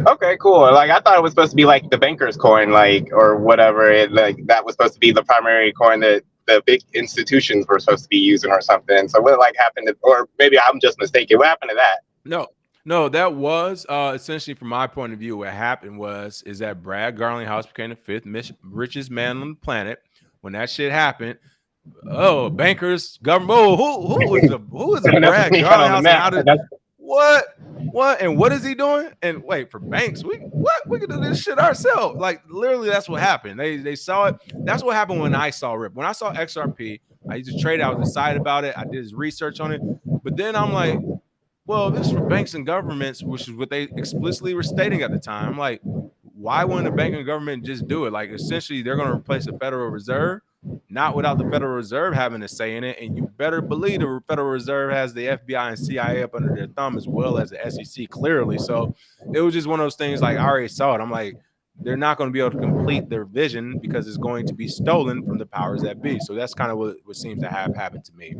Okay, cool. Like I thought it was supposed to be like the banker's coin, like or whatever. Like that was supposed to be the primary coin that the big institutions were supposed to be using or something. So what happened? Or maybe I'm just mistaken. What happened to that? No, that was essentially, from my point of view, what happened is that Brad Garlinghouse became the 5th richest man on the planet. When that shit happened, bankers, government. Who is the Brad Garlinghouse? What? And what is he doing? And wait, for banks, we can do this shit ourselves. Like literally, that's what happened. They saw it. That's what happened when I saw Rip. When I saw XRP, I used to trade. I was excited about it. I did his research on it, but then I'm like, well, this is for banks and governments, which is what they explicitly were stating at the time. I'm like, why wouldn't the bank and government just do it? Like, essentially, they're going to replace the Federal Reserve, not without the Federal Reserve having a say in it. And you better believe the Federal Reserve has the FBI and CIA up under their thumb, as well as the SEC, clearly. So it was just one of those things, like, I already saw it. I'm like, they're not going to be able to complete their vision because it's going to be stolen from the powers that be. So that's kind of what seems to have happened to me.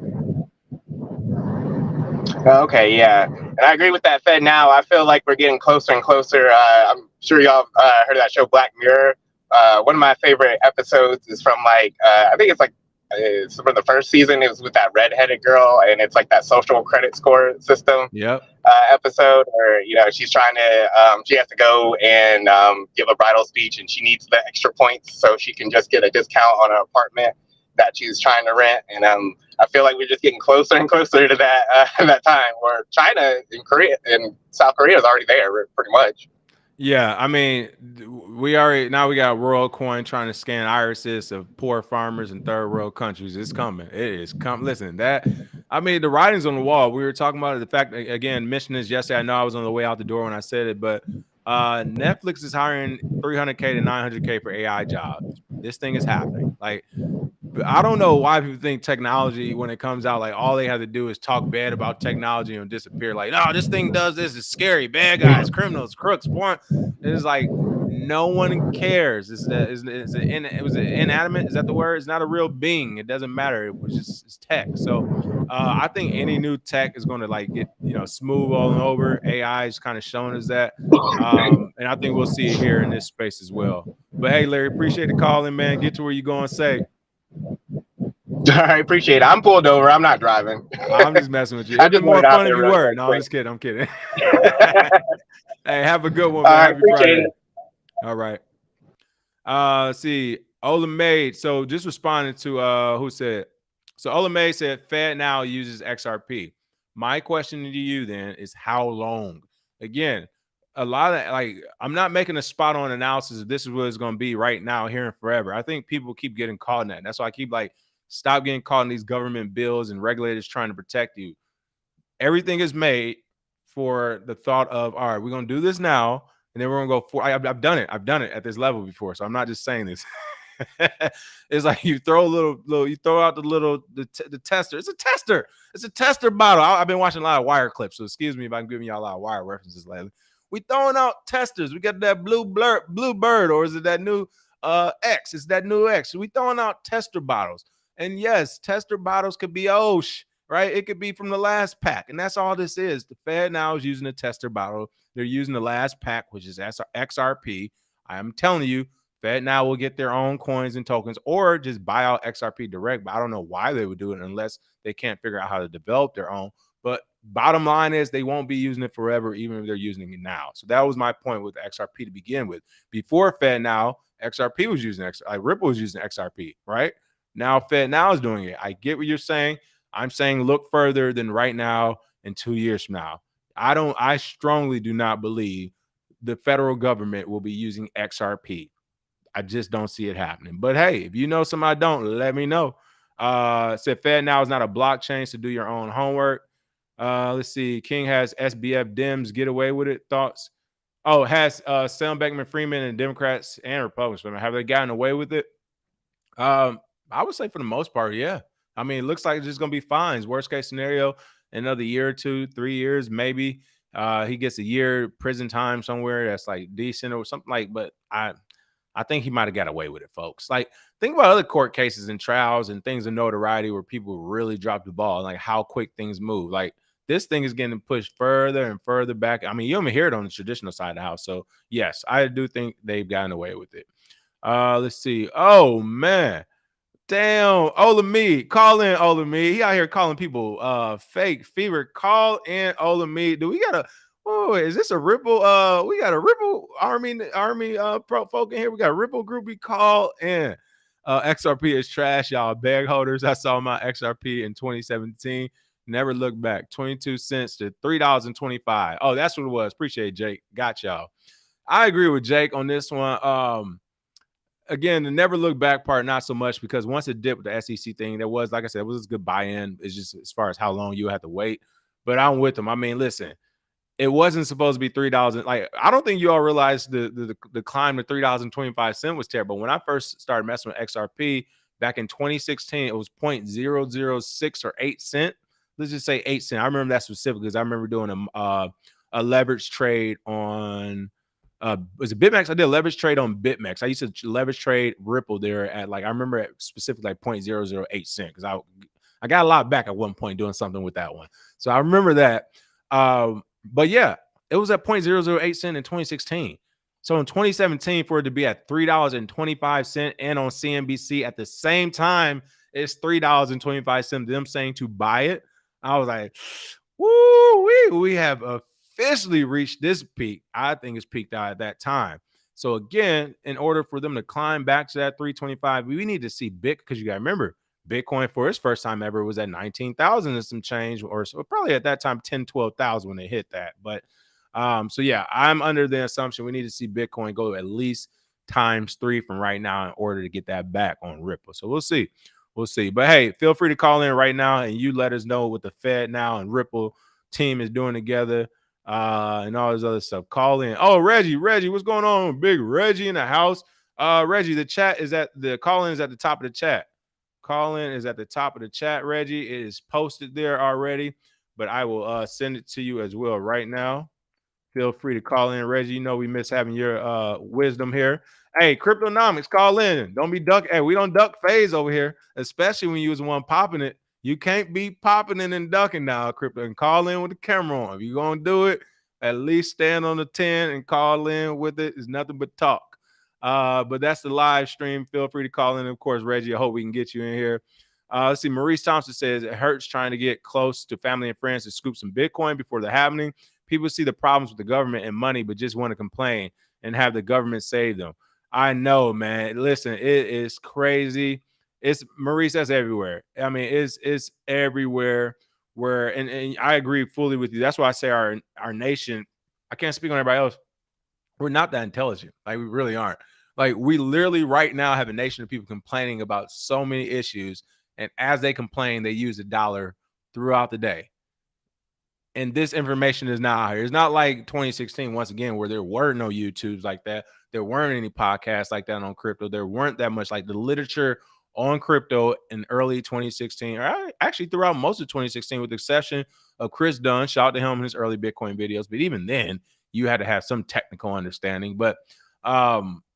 Okay, yeah, and I agree with that. FedNow, I feel like we're getting closer and closer. I'm sure y'all heard of that show Black Mirror. One of my favorite episodes is from I think it's from the first season. It was with that redheaded girl, and it's like that social credit score system. Yep. Episode where she's trying to she has to go and give a bridal speech, and she needs the extra points so she can just get a discount on an apartment that she's trying to rent. And I feel like we're just getting closer and closer to that that time where China and Korea and South Korea is already there pretty much. Yeah, I mean, we got WorldCoin trying to scan irises of poor farmers in third world countries. It's coming. It is coming. Listen, I mean, the writing's on the wall. We were talking about it, the fact that, again, mentioned this yesterday. I know I was on the way out the door when I said it, but Netflix is hiring 300K to 900K for AI jobs. This thing is happening. Like, I don't know why people think technology, when it comes out, like all they have to do is talk bad about technology and disappear. Like, no, this thing does this. It's scary. Bad guys, criminals, crooks, porn. It's like no one cares. It was inanimate. Is that the word? It's not a real being. It doesn't matter. It was just it's tech. So I think any new tech is going to like get smooth all over. AI is kind of showing us that, and I think we'll see it here in this space as well. But hey, Larry, appreciate the call in, man. Get to where you're going. Say. I appreciate it. I'm pulled over. I'm not driving. I'm just messing with you. I It'd be just more wanted out fun if there you really were. quick. No, I'm just kidding. I'm kidding. Hey, have a good one, All man. right, Happy appreciate Friday. it. All right. See, Ola Maid. So just responding to who said. So Ola Maid said Fed now uses XRP. My question to you then is how long? Again, a lot of like I'm not making a spot on analysis of this is what it's going to be right now, here and forever. I think people keep getting caught in that. That's why I keep like stop getting caught in these government bills and regulators trying to protect you. Everything is made for the thought of, all right, we're going to do this now. And then we're going to go for, I've done it. I've done it at this level before. So I'm not just saying this. It's like you throw you throw out the tester. It's a tester. It's a tester bottle. I've been watching a lot of wire clips. So excuse me if I'm giving y'all a lot of wire references lately. We throwing out testers. We got that blue bird, or is it that new X? It's that new X. We throwing out tester bottles. And yes, tester bottles could be right? It could be from the last pack. And that's all this is. The Fed now is using a tester bottle. They're using the last pack, which is XRP. I am telling you, Fed now will get their own coins and tokens or just buy out XRP direct. But I don't know why they would do it unless they can't figure out how to develop their own. But bottom line is they won't be using it forever, even if they're using it now. So that was my point with XRP to begin with. Before Fed now, XRP was using Ripple was using XRP, right? Now Fed now is doing it. I get what you're saying. I'm saying look further than right now and 2 years from now. I strongly do not believe the federal government will be using XRP. I just don't see it happening. But hey, if you know somebody don't, let me know. Said Fed now is not a blockchain, so do your own homework. Let's see. King has SBF Dems get away with it. Thoughts? Oh, has Sam Beckman-Freeman and Democrats and Republicans, have they gotten away with it? I would say for the most part, yeah. I mean, it looks like it's just going to be fines. Worst case scenario, another year or 2, 3 years, maybe. He gets a year prison time somewhere that's like decent or something like. But I think he might have got away with it, folks. Like, think about other court cases and trials and things of notoriety where people really drop the ball, like how quick things move. Like, this thing is getting pushed further and further back. I mean, you don't even hear it on the traditional side of the house. So, yes, I do think they've gotten away with it. Let's see. Oh, man. Damn, Olamide. Call in Olamide. He out here calling people fake fever. Call in Olamide. Do we got is this a Ripple? We got a Ripple Army pro folk in here. We got a Ripple group. We call in. XRP is trash, y'all. Bag holders. I saw my XRP in 2017. Never looked back. 22 cents to $3.25. Oh, that's what it was. Appreciate it, Jake. Got y'all. I agree with Jake on this one. Again, the never look back part, not so much, because once it dipped with the SEC thing, there was, like I said, it was a good buy-in. It's just as far as how long you have to wait. But I'm with them. I mean, listen, it wasn't supposed to be $3. Like, I don't think you all realized the climb to $3.25 was terrible. When I first started messing with XRP back in 2016, it was 0.006 or 8 cent. Let's just say 8 cent. I remember that specifically because I remember doing a leverage trade on was it BitMEX? I did a leverage trade on BitMEX. I used to leverage trade Ripple there at I remember at specifically like 0.008 cent because I got a lot back at one point doing something with that one. So I remember that. But yeah, it was at 0.008 cent in 2016. So in 2017, for it to be at $3.25 and on CNBC at the same time, it's $3.25. Them saying to buy it, I was like, woo, we have officially reached this peak. I think it's peaked out at that time. So again, in order for them to climb back to that 325, we need to see big, because you got to remember, Bitcoin for its first time ever was at 19,000 and some change, or so probably at that time 10, 12,000 when they hit that. But So yeah, I'm under the assumption we need to see Bitcoin go at least ×3 from right now in order to get that back on Ripple. So we'll see. We'll see. But hey, feel free to call in right now and you let us know what the Fed now and Ripple team is doing together and all this other stuff. Call in. Oh, Reggie, what's going on? Big Reggie in the house. Reggie, the chat is at the call in is at the top of the chat. Call in is at the top of the chat, Reggie. It is posted there already, but I will send it to you as well right now. Feel free to call in, Reggie. You know we miss having your wisdom here. Hey, Cryptonomics, call in. Don't be duck. Hey, we don't duck phase over here, especially when you was the one popping it. You can't be popping it and ducking now, Crypto, and call in with the camera on. If you're gonna do it, at least stand on the 10 and call in with it. It's nothing but talk. But that's the live stream. Feel free to call in. Of course, Reggie, I hope we can get you in here. Let's see. Maurice Thompson says it hurts trying to get close to family and friends to scoop some Bitcoin before they're happening. People see the problems with the government and money, but just want to complain and have the government save them. I know, man. Listen, it is crazy. It's Maurice, that's everywhere. I mean, it's everywhere where and I agree fully with you. That's why I say our nation, I can't speak on everybody else. We're not that intelligent. Like we really aren't. Like we literally right now have a nation of people complaining about so many issues. And as they complain, they use the dollar throughout the day. And this information is not out here. It's not like 2016, once again, where there were no YouTubes like that. There weren't any podcasts like that on crypto. There weren't that much like the literature on crypto in early 2016, or actually throughout most of 2016, with the exception of Chris Dunn. Shout out to him in his early Bitcoin videos. But even then, you had to have some technical understanding. But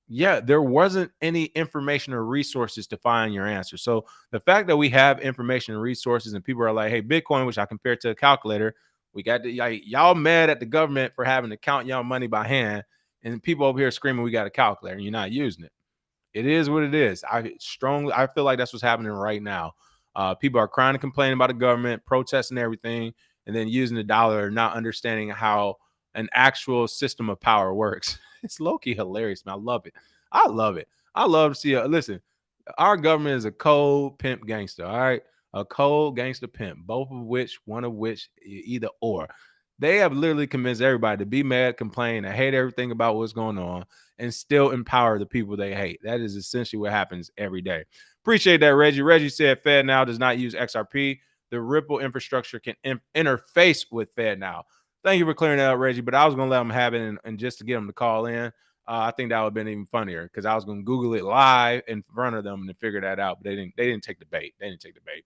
yeah, there wasn't any information or resources to find your answer. So the fact that we have information and resources and people are like, hey, Bitcoin, which I compare to a calculator, we got to like y'all mad at the government for having to count y'all money by hand, and people over here screaming we got a calculator and you're not using it. It is what it is. I feel like that's what's happening right now. People are crying and complaining about the government, protesting everything, and then using the dollar, not understanding how an actual system of power works. It's low-key hilarious, man. I love it. I love it. I love to see listen, our government is a cold pimp gangster, all right? A cold gangster pimp, one of which either or. They have literally convinced everybody to be mad, complain, and hate everything about what's going on, and still empower the people they hate. That is essentially what happens every day. Appreciate that, Reggie. Reggie said Fed now does not use XRP. The Ripple infrastructure can interface with Fed now. Thank you for clearing that up, Reggie. But I was going to let them have it and just to get them to call in. I think that would have been even funnier because I was going to Google it live in front of them and figure that out. But they didn't take the bait. They didn't take the bait.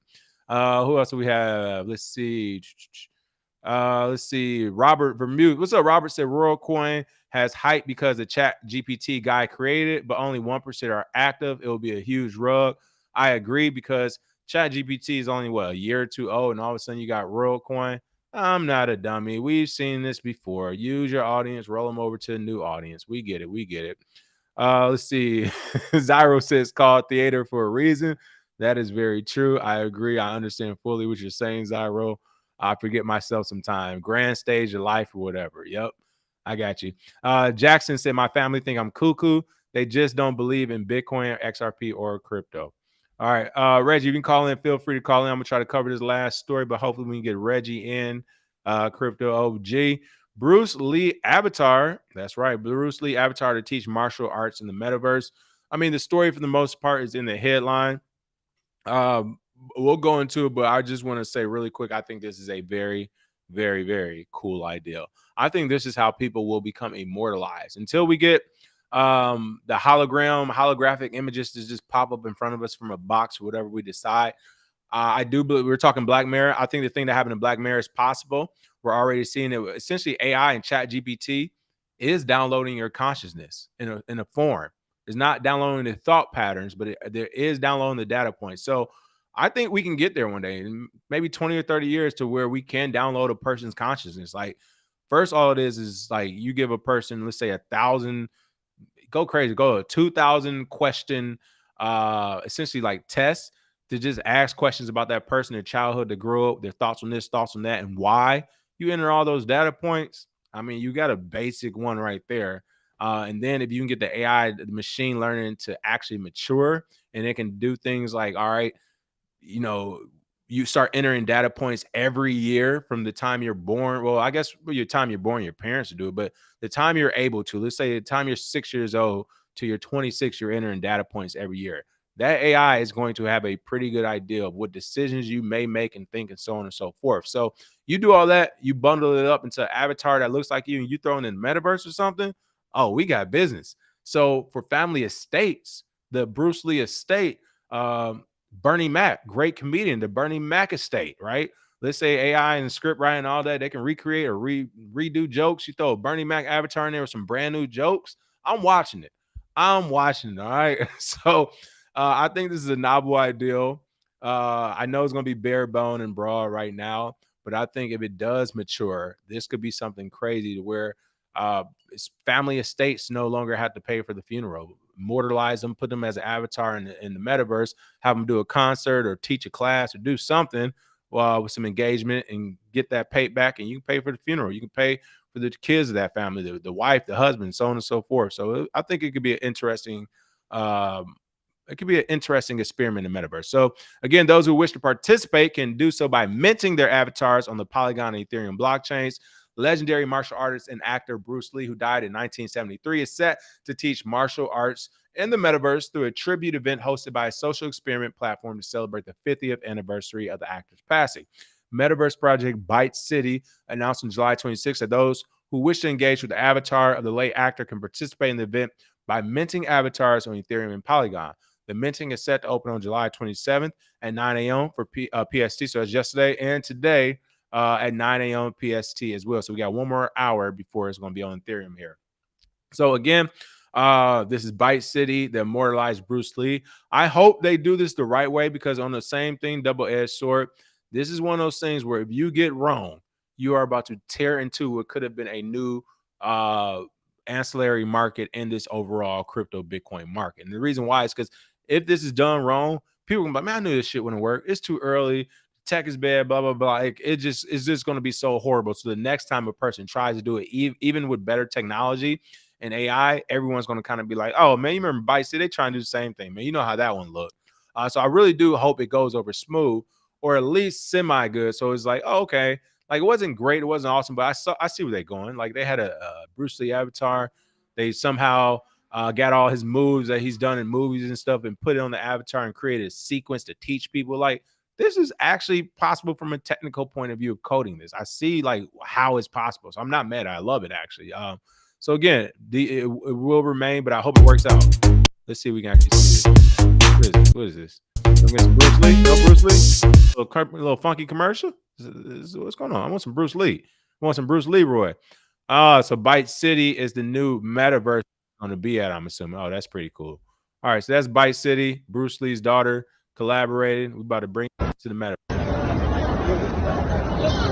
Who else do we have? Let's see. Robert Vermute. What's up? Robert said Royal Coin has hype because the Chat GPT guy created it, but only 1% are active. It will be a huge rug. I agree because Chat GPT is only a year or two old, and all of a sudden you got Royal Coin. I'm not a dummy. We've seen this before. Use your audience, roll them over to a new audience. We get it. We get it. Let's see. Zyro says called theater for a reason. That is very true. I agree. I understand fully what you're saying, Zyro. I forget myself sometimes. Grand stage of life or whatever. Yep. I got you. Jackson said, my family think I'm cuckoo. They just don't believe in Bitcoin, XRP, or crypto. All right. Reggie, you can call in. Feel free to call in. I'm going to try to cover this last story, but hopefully we can get Reggie in. Crypto OG. Bruce Lee Avatar. That's right. Bruce Lee Avatar to teach martial arts in the metaverse. I mean, the story for the most part is in the headline. We'll go into it, but I just want to say really quick, I think this is a very, very, very cool idea. I think this is how people will become immortalized until we get the holographic images to just pop up in front of us from a box, whatever we decide. I do believe we're talking Black Mirror. I think the thing that happened in Black Mirror is possible. We're already seeing it. Essentially, AI and Chat GPT is downloading your consciousness in a form. It's not downloading the thought patterns, but there is downloading the data points. So I think we can get there one day, maybe 20 or 30 years, to where we can download a person's consciousness. Like, first, all it is like you give a person, let's say 1,000, go crazy, go a 2,000 question, essentially like tests to just ask questions about that person, their childhood, their grow up, their thoughts on this, thoughts on that, and why. You enter all those data points. I mean, you got a basic one right there. And then if you can get the AI, the machine learning to actually mature, and it can do things like, all right, you know, you start entering data points every year from the time you're born. Well, I guess your time you're born, your parents do it, but the time you're able to, let's say the time you're 6 years old to you're 26, you're entering data points every year. That AI is going to have a pretty good idea of what decisions you may make and think and so on and so forth. So you do all that, you bundle it up into an avatar that looks like you and you throw it in the metaverse or something. Oh, we got business. So for family estates, the Bruce Lee estate, Bernie Mac, great comedian, the Bernie Mac estate, right? Let's say AI and script writing, all that, they can recreate or redo jokes. You throw a Bernie Mac avatar in there with some brand new jokes. I'm watching it. I'm watching it. All right. So I think this is a novel idea. I know it's going to be bare bone and broad right now, but I think if it does mature, this could be something crazy to where family estates no longer have to pay for the funeral. Immortalize them, put them as an avatar in the metaverse, have them do a concert or teach a class or do something with some engagement and get that paid back, and you can pay for the funeral. You can pay for the kids of that family, the wife, the husband, so on and so forth. So I think it could be an interesting experiment in the metaverse. So again, those who wish to participate can do so by minting their avatars on the Polygon and Ethereum blockchains. Legendary martial artist and actor Bruce Lee, who died in 1973, is set to teach martial arts in the metaverse through a tribute event hosted by a social experiment platform to celebrate the 50th anniversary of the actor's passing. Metaverse project Byte City announced on July 26 that those who wish to engage with the avatar of the late actor can participate in the event by minting avatars on Ethereum and Polygon. The minting is set to open on July 27th at 9 a.m. for PST, so it's yesterday and today at 9 a.m. PST as well. So we got one more hour before it's going to be on Ethereum here. So again, this is Byte City, the immortalized Bruce Lee. I hope they do this the right way, because on the same thing, double-edged sword, this is one of those things where if you get wrong, you are about to tear into what could have been a new ancillary market in this overall crypto Bitcoin market. And the reason why is because if this is done wrong, people are going to be like, man, I knew this shit wouldn't work. It's too early. Tech is bad, blah, blah, blah. Like, it's just going to be so horrible. So the next time a person tries to do it, even with better technology and AI, everyone's going to kind of be like, oh, man, you remember Byte City? They trying to do the same thing, man. You know how that one looked. So I really do hope it goes over smooth, or at least semi-good. So it's like, oh, okay. Like, it wasn't great. It wasn't awesome, but I see where they're going. Like, they had a Bruce Lee avatar. They somehow got all his moves that he's done in movies and stuff and put it on the avatar and created a sequence to teach people. Like, this is actually possible from a technical point of view of coding this. I see like how it's possible. So I'm not mad. I love it actually. So again, it will remain, but I hope it works out. Let's see if we can actually see this. What is this? Bruce Lee? No Bruce Lee? A little funky commercial? What's going on? I want some Bruce Lee. I want some Bruce Leroy. So Byte City is the new metaverse on the be at, I'm assuming. Oh, that's pretty cool. All right, so that's Byte City. Bruce Lee's daughter collaborated. We're about to bring it to the metaverse.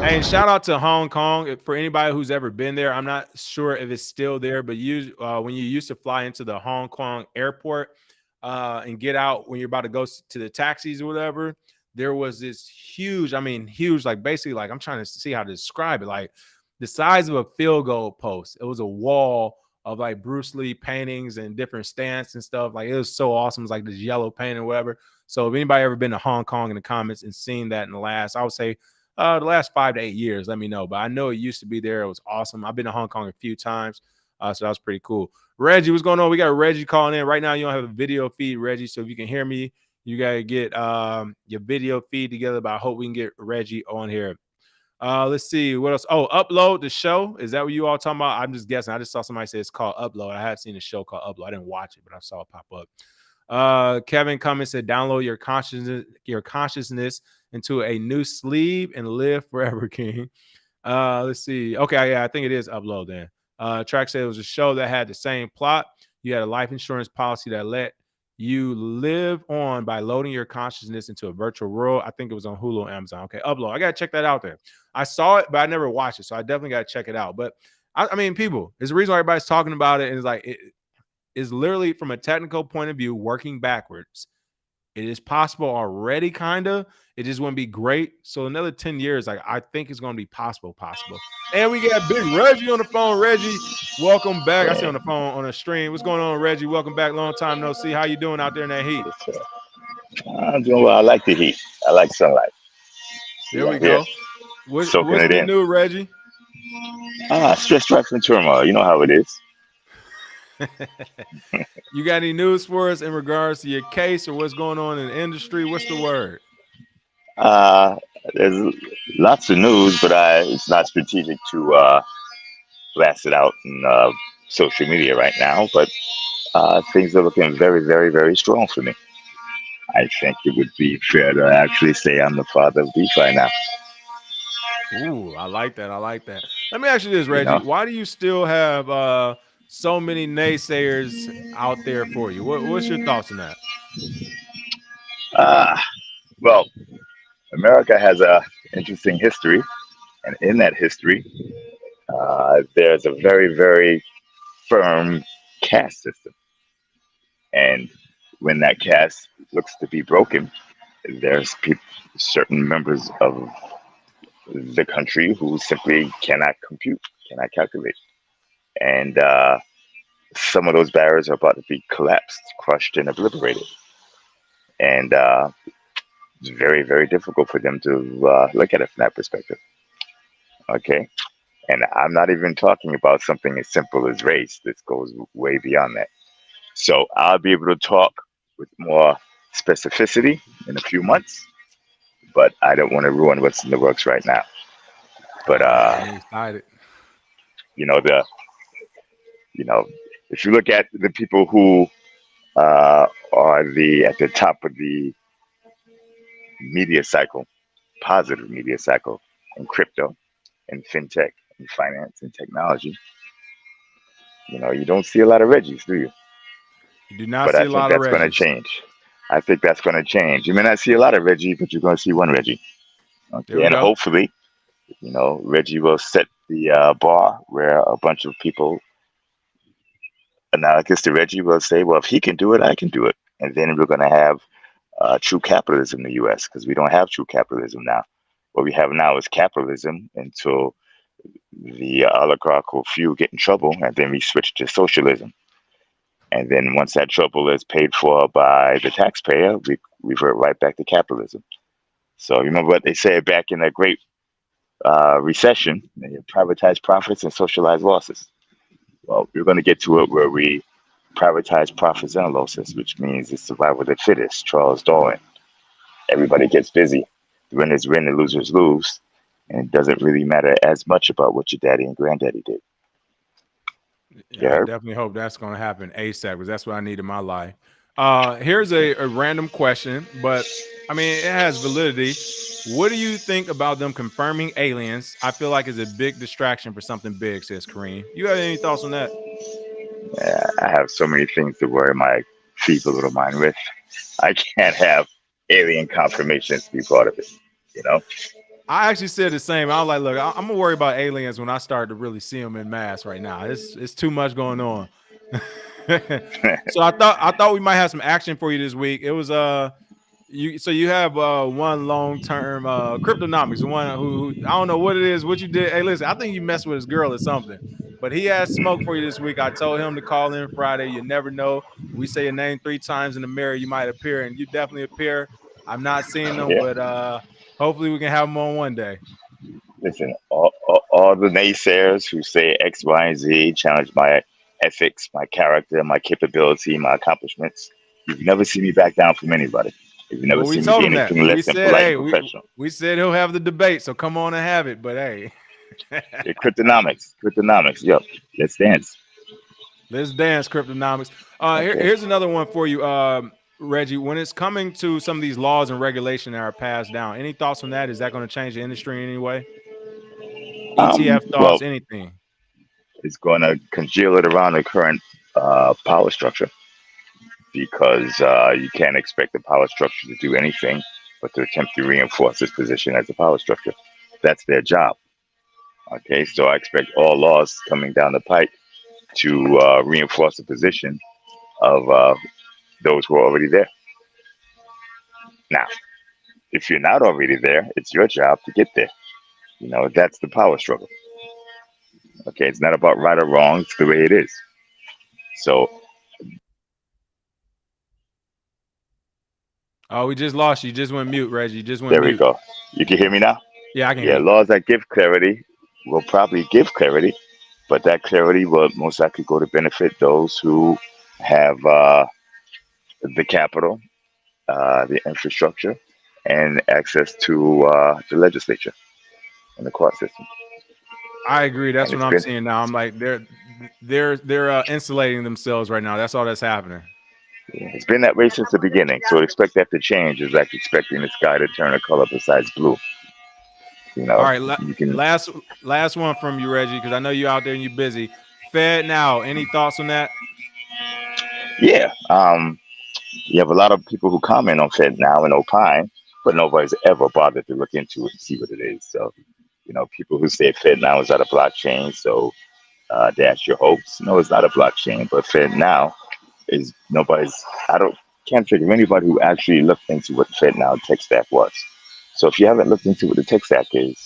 And shout out to Hong Kong for anybody who's ever been there. I'm not sure if it's still there, but when you used to fly into the Hong Kong airport and get out when you're about to go to the taxis or whatever, there was this huge, like basically, like I'm trying to see how to describe it, like the size of a field goal post. It was a wall of like Bruce Lee paintings and different stance and stuff. Like, it was so awesome. It was like this yellow paint or whatever. So if anybody ever been to Hong Kong in the comments and seen that in the last, I would say the last 5 to 8 years, let me know. But I know it used to be there. It was awesome. I've been to Hong Kong a few times. So that was pretty cool. Reggie, what's going on? We got Reggie calling in right now. You don't have a video feed, Reggie. So if you can hear me, you got to get your video feed together. But I hope we can get Reggie on here. Let's see what else. Oh, Upload the show. Is that what you all talking about? I'm just guessing. I just saw somebody say it's called Upload. I have seen a show called Upload. I didn't watch it, but I saw it pop up. Kevin Cummins said, download your consciousness into a new sleeve and live forever, King. Let's see. Okay, yeah, I think it is Upload then. Track said it was a show that had the same plot. You had a life insurance policy that let you live on by loading your consciousness into a virtual world. I think it was on Hulu and Amazon. Okay, Upload. I got to check that out there. I saw it, but I never watched it, so I definitely got to check it out. But I mean, people, there's a reason why everybody's talking about it, and it's like, it is literally from a technical point of view, working backwards. It is possible already, kind of. It just wouldn't be great. So another 10 years, like, I think it's going to be possible. And we got Big Reggie on the phone. Reggie, welcome back. I see on the phone on a stream. What's going on, Reggie? Welcome back. Long time no see. How you doing out there in that heat? I'm doing well. I like the heat. I like sunlight. There we Yeah, go. soaking What's it the in. new, Reggie? Stress, strife, and turmoil. You know how it is. You got any news for us in regards to your case or what's going on in the industry? What's the word? Uh, there's lots of news, but it's not strategic to blast it out in social media right now. But things are looking very, very, very strong for me. I think it would be fair to actually say I'm the father of DeFi now. Ooh, I like that. I like that. Let me ask you this, You Reggie. know, Why do you still have so many naysayers out there for you? What's your thoughts on that? uh, well, America has a interesting history, and in that history, there's a very, very firm caste system. And when that caste looks to be broken, there's certain members of the country who simply cannot compute, cannot calculate. And some of those barriers are about to be collapsed, crushed, and obliterated. And it's very, very difficult for them to look at it from that perspective. Okay. And I'm not even talking about something as simple as race. This goes way beyond that. So I'll be able to talk with more specificity in a few months, but I don't want to ruin what's in the works right now. But All right, I'm excited. you know the you know if you look at the people who are the at the top of the media cycle, positive media cycle in crypto and fintech and finance and technology, you don't see a lot of Reggies, do you? You do not But see I a think lot of that's going to Reggies. change. I think that's going to change. You may not see a lot of Reggie, but you're going to see one Reggie. There Okay, we and go. hopefully, Reggie will set the bar where a bunch of people analogous to Reggie will say, well, if he can do it, I can do it. And then we're going to have true capitalism in the US because we don't have true capitalism now. What we have now is capitalism until the oligarchical few get in trouble, and then we switch to socialism. And then once that trouble is paid for by the taxpayer, we revert right back to capitalism. So you remember what they said back in the Great Recession: privatize profits and socialize losses. Well, we're going to get to it where we privatize profits and losses, which means it's survival of the fittest. Charles Darwin. Everybody gets busy. The winners win, the losers lose, and it doesn't really matter as much about what your daddy and granddaddy did. Yeah, I Yeah. definitely hope that's going to happen ASAP because that's what I need in my life. Here's a random question, but I mean, it has validity. What do you think about them confirming aliens? I feel like it's a big distraction for something big, says Kareem. You have any thoughts on that? I have so many things to worry my feeble little mind with. I can't have alien confirmations be part of it, you know? I actually said the same. I was like, look, I'm gonna worry about aliens when I start to really see them in mass right now. It's too much going on. So I thought we might have some action for you this week. It was you have one long-term cryptonomics, the one who I don't know what it is, what you did. Hey, listen, I think you messed with his girl or something. But he has smoke for you this week. I told him to call in Friday. You never know. We say your name 3 times in the mirror, you might appear, and you definitely appear. I'm not seeing them, Yeah. but hopefully we can have them on one day. Listen, all the naysayers who say X, Y, and Z challenge my ethics, my character, my capability, my accomplishments. You've never seen me back down from anybody. You've never Well, we seen me told be him that. anything We less than said, polite and hey, professional. we said he'll have the debate, so come on and have it. But hey, Yeah, cryptonomics. Yep, let's dance. let's dance, cryptonomics. Okay. Here's another one for you, Reggie. When it's coming to some of these laws and regulation that are passed down, any thoughts on that? Is that going to change the industry in any way? ETF Well, thoughts, anything? it's going to congeal it around the current power structure because you can't expect the power structure to do anything but to attempt to reinforce its position as a power structure. That's their job. Okay, so I expect all laws coming down the pipe to reinforce the position of those who are already there. Now, if you're not already there, it's your job to get there. That's the power struggle. Okay, it's not about right or wrong, it's the way it is. So Oh, we just lost you. You just went mute, Reggie. You just went There we mute. go. You can hear me now? Yeah, I can hear Yeah, you. laws that give clarity will probably give clarity, but that clarity will most likely go to benefit those who have the capital, the infrastructure, and access to the legislature and the court system. I agree. That's And what it's I'm been, seeing now. I'm like they're insulating themselves right now. That's all that's happening. it's been that way since the beginning. So expect that to change is like expecting the sky to turn a color besides blue. You All know, right, you can, last one from you, Reggie, because I know you out there and you're busy. Fed now. Any thoughts on that? yeah. You have a lot of people who comment on Fed now and opine, but nobody's ever bothered to look into it and see what it is. So, people who say Fed now is not a blockchain, so dash your hopes. No, it's not a blockchain, but Fed now is nobody's. Can't think of anybody who actually looked into what the Fed now tech stack was. So if you haven't looked into what the tech stack is,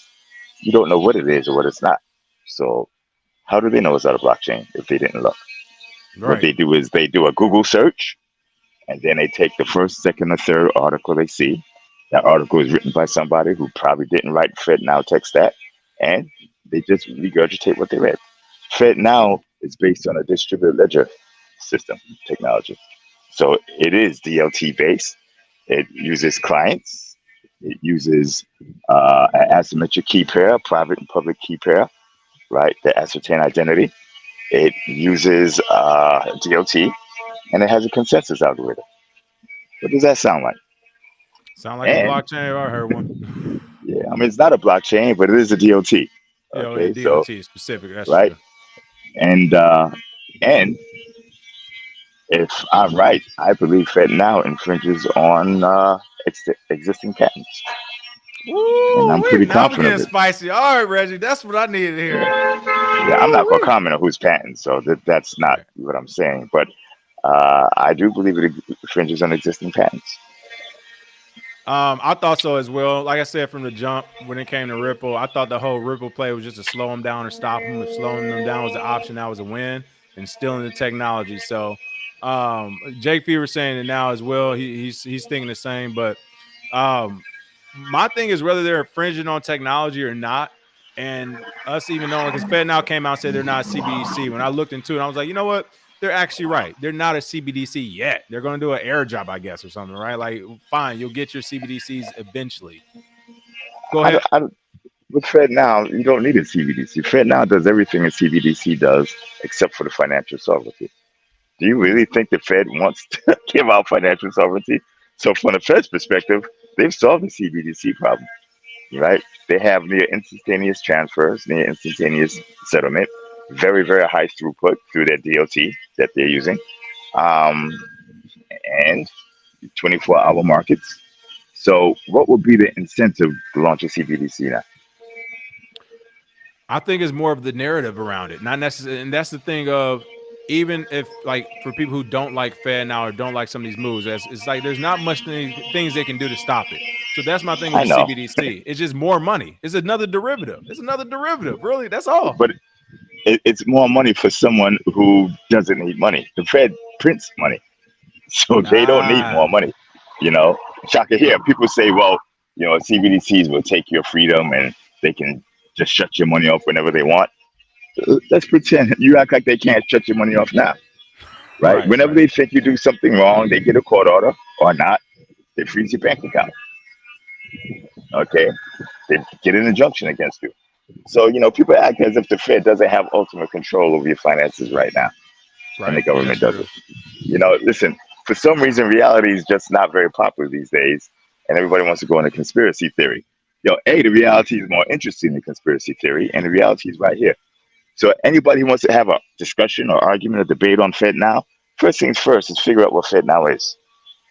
you don't know what it is or what it's not. So how do they know it's not a blockchain if they didn't look? What Right. they do is they do a Google search, and then they take the first, second, or third article they see. That article is written by somebody who probably didn't write Fed Now tech stack, and they just regurgitate what they read. Fed Now is based on a distributed ledger system technology. So it is DLT based. It uses clients. It uses an asymmetric key pair, private and public key pair, right, to ascertain identity. It uses DLT, and it has a consensus algorithm. What does that sound like? Sound like a And blockchain. I heard one. yeah, I mean, it's not a blockchain, but it is a DOT. Yeah, Okay, so DOT is specific. That's right, true. and if I'm right, I believe Fed now infringes on existing patents, and Woo, I'm pretty now we're confident getting of it. spicy. All right, Reggie, that's what I needed to hear. Yeah, I'm not going to Woo-wee. comment on whose patent, so that's not Right. what I'm saying. But I do believe it infringes on existing patents. I thought so as well. Like I said from the jump, when it came to Ripple, I thought the whole Ripple play was just to slow them down or stop them. If slowing them down was the option, that was a win, and stealing the technology. So, Jake Fever saying it now as well. He's thinking the same. But my thing is whether they're infringing on technology or not, and us even knowing because Fed now came out and said they're not CBDC. When I looked into it, I was like, you know what? They're actually right. They're not a CBDC yet. They're going to do an air job, I guess, or something, right? Like, fine, you'll get your CBDCs eventually. Go ahead. With Fed now, you don't need a CBDC. Fed now does everything a CBDC does except for the financial sovereignty. Do you really think the Fed wants to give out financial sovereignty? So, from the Fed's perspective, they've solved the CBDC problem, right? They have near instantaneous transfers, near instantaneous settlement, very, very high throughput through their DOT that they're using, um, and 24-hour markets. So, what would be the incentive to launch a CBDC now? I think it's more of the narrative around it, not necessarily. And that's the thing of even if, like, for people who don't like Fed now or don't like some of these moves, it's like there's not much things they can do to stop it. So that's my thing with I the know, CBDC. It's just more money. It's another derivative. It's another derivative. Really, that's all. but it's more money for someone who doesn't need money. The Fed prints money, so they don't need Ah, more money. You know, Shaka here, people say, well, CBDCs will take your freedom and they can just shut your money off whenever they want. Let's pretend you act like they can't shut your money off now, right? right, Whenever right. they think you do something wrong, they get a court order or not, they freeze your bank account. Okay, they get an injunction against you. So, people act as if the Fed doesn't have ultimate control over your finances right now, and the Right. government That's true. doesn't. Listen, for some reason, reality is just not very popular these days, and everybody wants to go into conspiracy theory. The reality is more interesting than conspiracy theory, and the reality is right here. So, anybody who wants to have a discussion or argument or debate on Fed Now, first things first is figure out what Fed Now is.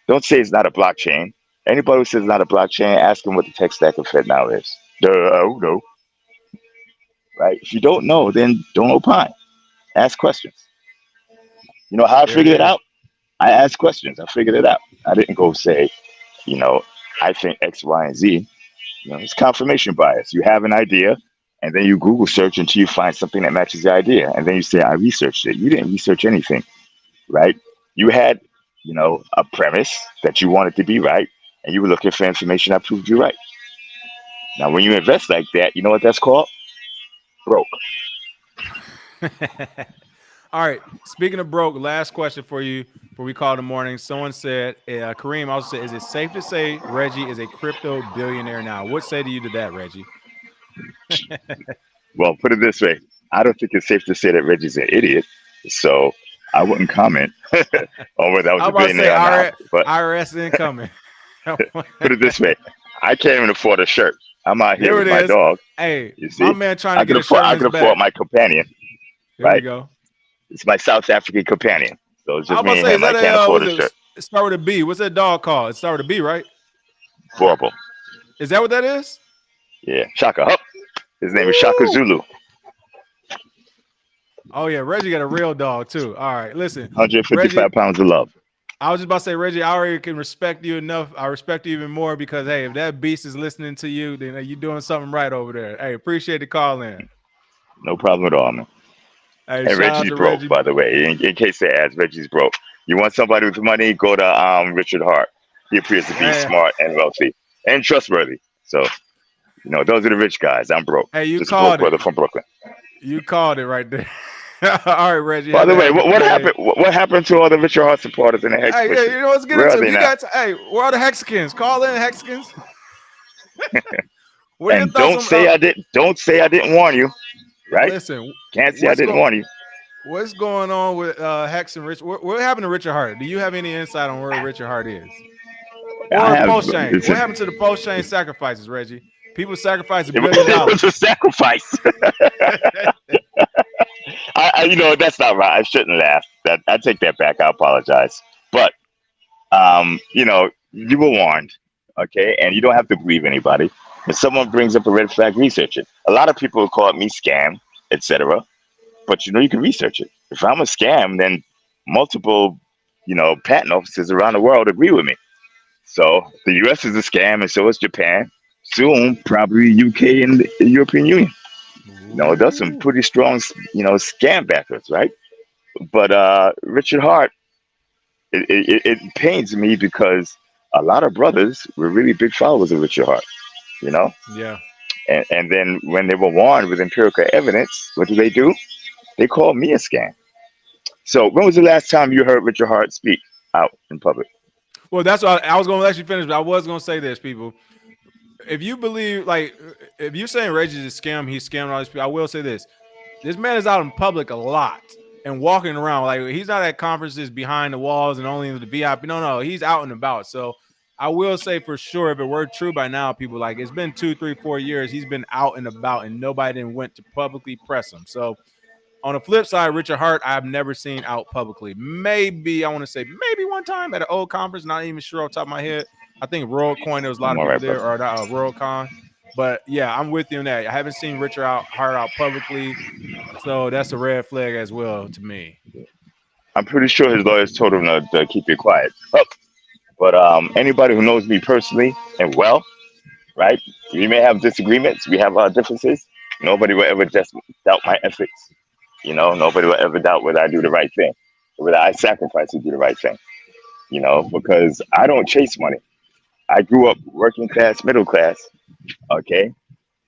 Don't say it's not a blockchain. Anybody who says it's not a blockchain, ask them what the tech stack of Fed Now is. No. Right? If you don't know, then don't opine. Ask questions. You know how I There it figured it is. out? I asked questions. I figured it out. I didn't go say, you know, I think X, Y, and Z. It's confirmation bias. You have an idea, and then you Google search until you find something that matches the idea, and then you say, I researched it. You didn't research anything, right? You had, a premise that you wanted to be right. and you were looking for information that proved you right. Now, when you invest like that, you know what that's called? Broke. All right. Speaking of broke, last question for you before we call it the morning. Someone said, Kareem also said, is it safe to say Reggie is a crypto billionaire now? What say to you to that, Reggie? Well, put it this way. I don't think it's safe to say that Reggie's an idiot. So I wouldn't comment on whether I was a billionaire or not. But IRS incoming. put it this way. I can't even afford a shirt. I'm out here with my dog. Hey, you see? my man trying to get a shirt I can afford my companion. There we go. It's my South African companion. So it's just me and say, him. I can't afford a shirt. It start with a B. What's that dog called? It start with a B, right? Horrible. Is that what that is? Yeah. Shaka Hup. His name is Shaka Zulu. Oh, yeah. Reggie got a real dog, too. All right. Listen. 155 Reggie, pounds of love. I was just about to say, Reggie, I already can respect you enough. I respect you even more because, hey, if that beast is listening to you, then you're doing something right over there. Hey, appreciate the call in. No problem at all, man. Hey, and Reggie's broke, Reggie. By the way, in case they ask, Reggie's broke. You want somebody with money, go to Richard Hart. He appears to be smart and wealthy and trustworthy. So, those are the rich guys. I'm broke. Hey, you just called a broke brother from Brooklyn. You called it right there. All right, Reggie. By the way, what happened? What happened to all the Richard Hart supporters in the Hex? Hey, you know what's good into it. Hey, where are the Hexicans? Call in, Hexicans. And don't say I didn't warn you. Right? Listen, can't say I didn't warn you. What's going on with Hex and Rich? What happened to Richard Hart? Do you have any insight on where Richard Hart is? Or post chain? What happened to the post chain sacrifices, Reggie? People sacrifice $1 billion. It was a sacrifice. That's not right. I shouldn't laugh. I take that back. I apologize. But you were warned, okay? And you don't have to believe anybody. If someone brings up a red flag, research it. A lot of people call me scam, etc. But you can research it. If I'm a scam, then multiple, patent offices around the world agree with me. So the US is a scam, and so is Japan. Soon, probably UK and the European Union. There's some pretty strong, scam backers, right? But Richard Hart, it pains me because a lot of brothers were really big followers of Richard Hart. Yeah. And then when they were warned with empirical evidence, what do? They called me a scam. So when was the last time you heard Richard Hart speak out in public? Well, that's what I was going to let you finish, but I was going to say this, people. If you believe, if you're saying Reggie's a scam, he's scamming all these people, I will say this. This man is out in public a lot and walking around. He's not at conferences behind the walls and only in the VIP. No, he's out and about. So I will say for sure, if it were true by now, people it's been 2, 3, 4 years. He's been out and about and nobody went to publicly press him. So on the flip side, Richard Hart, I've never seen out publicly. Maybe one time at an old conference, not even sure off the top of my head. I think WorldCoin, there was a lot of people there, or WorldCon. But yeah, I'm with you on that. I haven't seen Richard Hart out publicly. So that's a red flag as well to me. I'm pretty sure his lawyers told him to keep it quiet. But anybody who knows me personally and well, right? We may have disagreements. We have differences. Nobody will ever just doubt my ethics. Nobody will ever doubt whether I do the right thing, whether I sacrifice to do the right thing. Because I don't chase money. I grew up working class, middle class. Okay,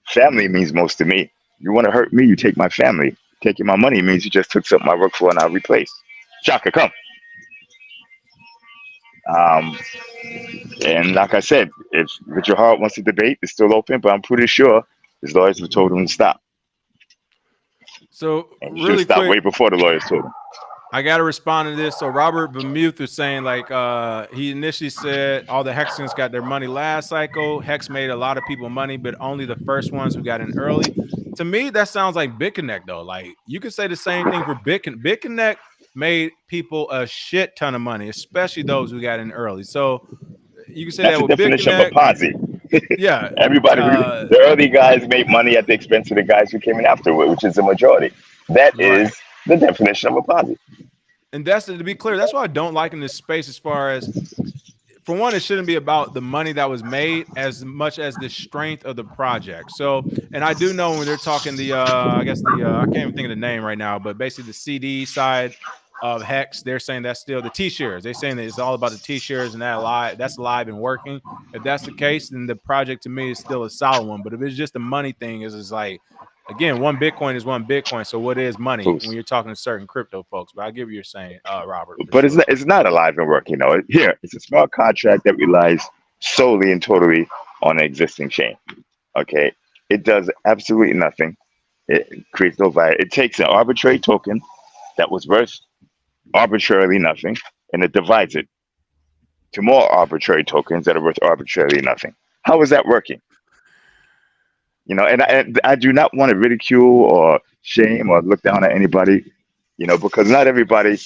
family means most to me. You want to hurt me, you take my family. Taking my money means you just took something I worked for and I replaced. Shaka, come. And like I said, if Richard Hart wants to debate, it's still open, but I'm pretty sure his lawyers have told him to stop. So and really should stop quick, way before the lawyers told him. I got to respond to this. So Robert Vermuth is saying he initially said all the Hexicans got their money last cycle. Hex made a lot of people money, but only the first ones who got in early. To me, that sounds like BitConnect though. You could say the same thing for BitConnect. BitConnect made people a shit ton of money, especially those who got in early. So you can say that's that with the definition of a Ponzi. Yeah. Everybody, the early guys made money at the expense of the guys who came in afterward, which is the majority. That is the definition of a Ponzi. And that's, to be clear, that's what I don't like in this space as far as, for one, it shouldn't be about the money that was made as much as the strength of the project. So, and I do know when they're talking I can't even think of the name right now, but basically the CD side, of Hex. They're saying that's still the T-shares. They're saying that it's all about the T-shares and that's live and working. If that's the case, then the project to me is still a solid one. But if it's just a money thing, it's like, again, one Bitcoin is one Bitcoin. So what is money when you're talking to certain crypto folks? But I get what you're saying, Robert. But it's not alive and working. Here, it's a smart contract that relies solely and totally on an existing chain. Okay, it does absolutely nothing. It creates no value. It takes an arbitrary token that was worth arbitrarily nothing, and it divides it to more arbitrary tokens that are worth arbitrarily nothing. How is that working? And I do not want to ridicule or shame or look down at anybody, because not everybody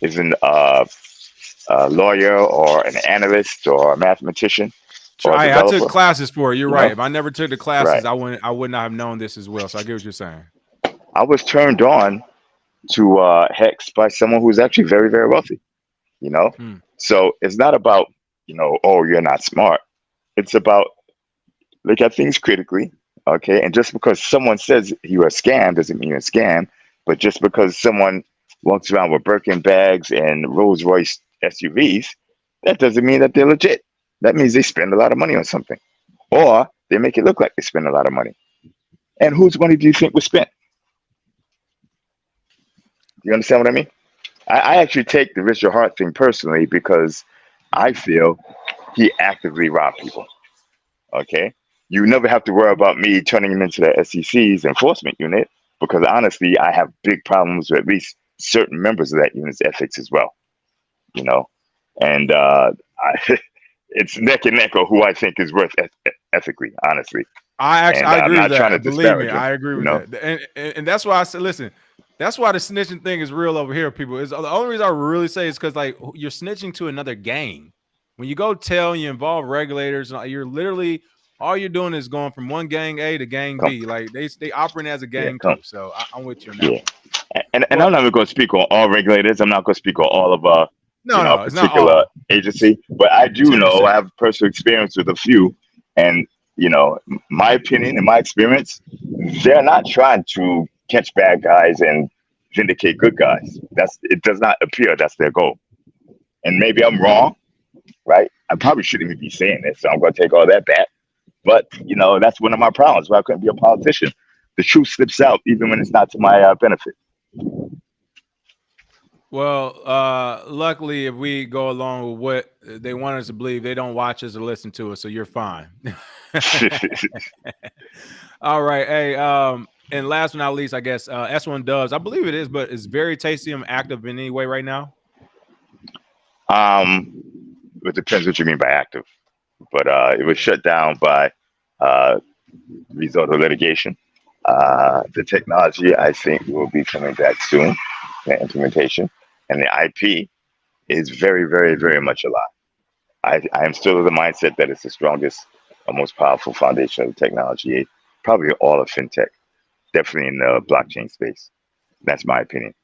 is a lawyer or an analyst or a mathematician. I took classes for it. You're right. If I never took the classes, right. I would not have known this as well. So I get what you're saying. I was turned on to Hex by someone who's actually very, very wealthy. So it's not about oh, you're not smart. It's about look at things critically. Okay, and just because someone says you're a scam doesn't mean you're a scam. But just because someone walks around with Birkin bags and Rolls Royce SUVs, that doesn't mean that they're legit. That means they spend a lot of money on something, or they make it look like they spend a lot of money. And whose money do you think was spent? Do you understand what I mean? I actually take the Richard Hart thing personally because I feel he actively robbed people. Okay? You never have to worry about me turning him into the SEC's enforcement unit because honestly, I have big problems with at least certain members of that unit's ethics as well. And it's neck and neck of who I think is worth ethically, honestly. I agree I'm not with trying that. to Believe me, disparage him, I agree with that. And that's why I said, listen, that's why the snitching thing is real over here, people. Is the only reason I really say is because like you're snitching to another gang. When you go tell and you involve regulators, you're literally all you're doing is going from one gang A to gang B. Like they operate as a gang too. So I'm with you on that. Yeah. And I'm not even going to speak on all regulators. I'm not going to speak on all of a particular agency, but I do 10%. Know I have personal experience with a few, and my opinion and my experience, they're not trying to catch bad guys and vindicate good guys. It does not appear that's their goal. And maybe I'm wrong, right? I probably shouldn't even be saying this, so I'm going to take all that back. But that's one of my problems. Why I couldn't be a politician. The truth slips out even when it's not to my benefit. Well, luckily, if we go along with what they want us to believe, they don't watch us or listen to us, so you're fine. All right. Hey, and last but not least, I guess S1 Dubs. I believe it is, but is Very Tastium active in any way right now? It depends what you mean by active. But it was shut down by result of litigation. The technology, I think, will be coming back soon, the implementation. And the IP is very, very, very much alive. I am still of the mindset that it's the strongest, most powerful foundation of technology, probably all of fintech, definitely in the blockchain space. That's my opinion.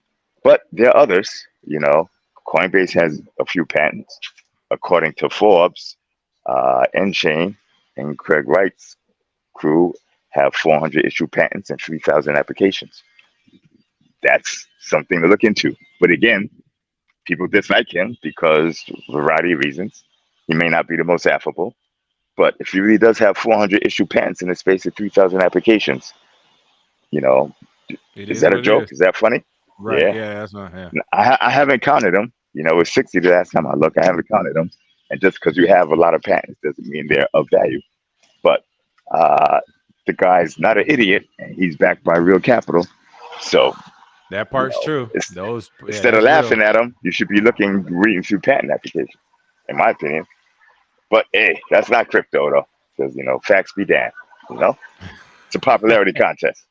But there are others, Coinbase has a few patents. According to Forbes, Enchain and Craig Wright's crew have 400 issued patents and 3,000 applications. That's something to look into. But again, people dislike him because of a variety of reasons. He may not be the most affable, but if he really does have 400 issued patents in the space of 3,000 applications, is that a joke? Is that funny? Right. Yeah, that's not. Yeah. I haven't counted them. It was 60 the last time I looked. I haven't counted them. And just because you have a lot of patents doesn't mean they're of value. But the guy's not an idiot, and he's backed by real capital. So that part's true. Instead of laughing at him, you should be reading through patent applications, in my opinion. But hey, that's not crypto though, because facts be damned. It's a popularity contest.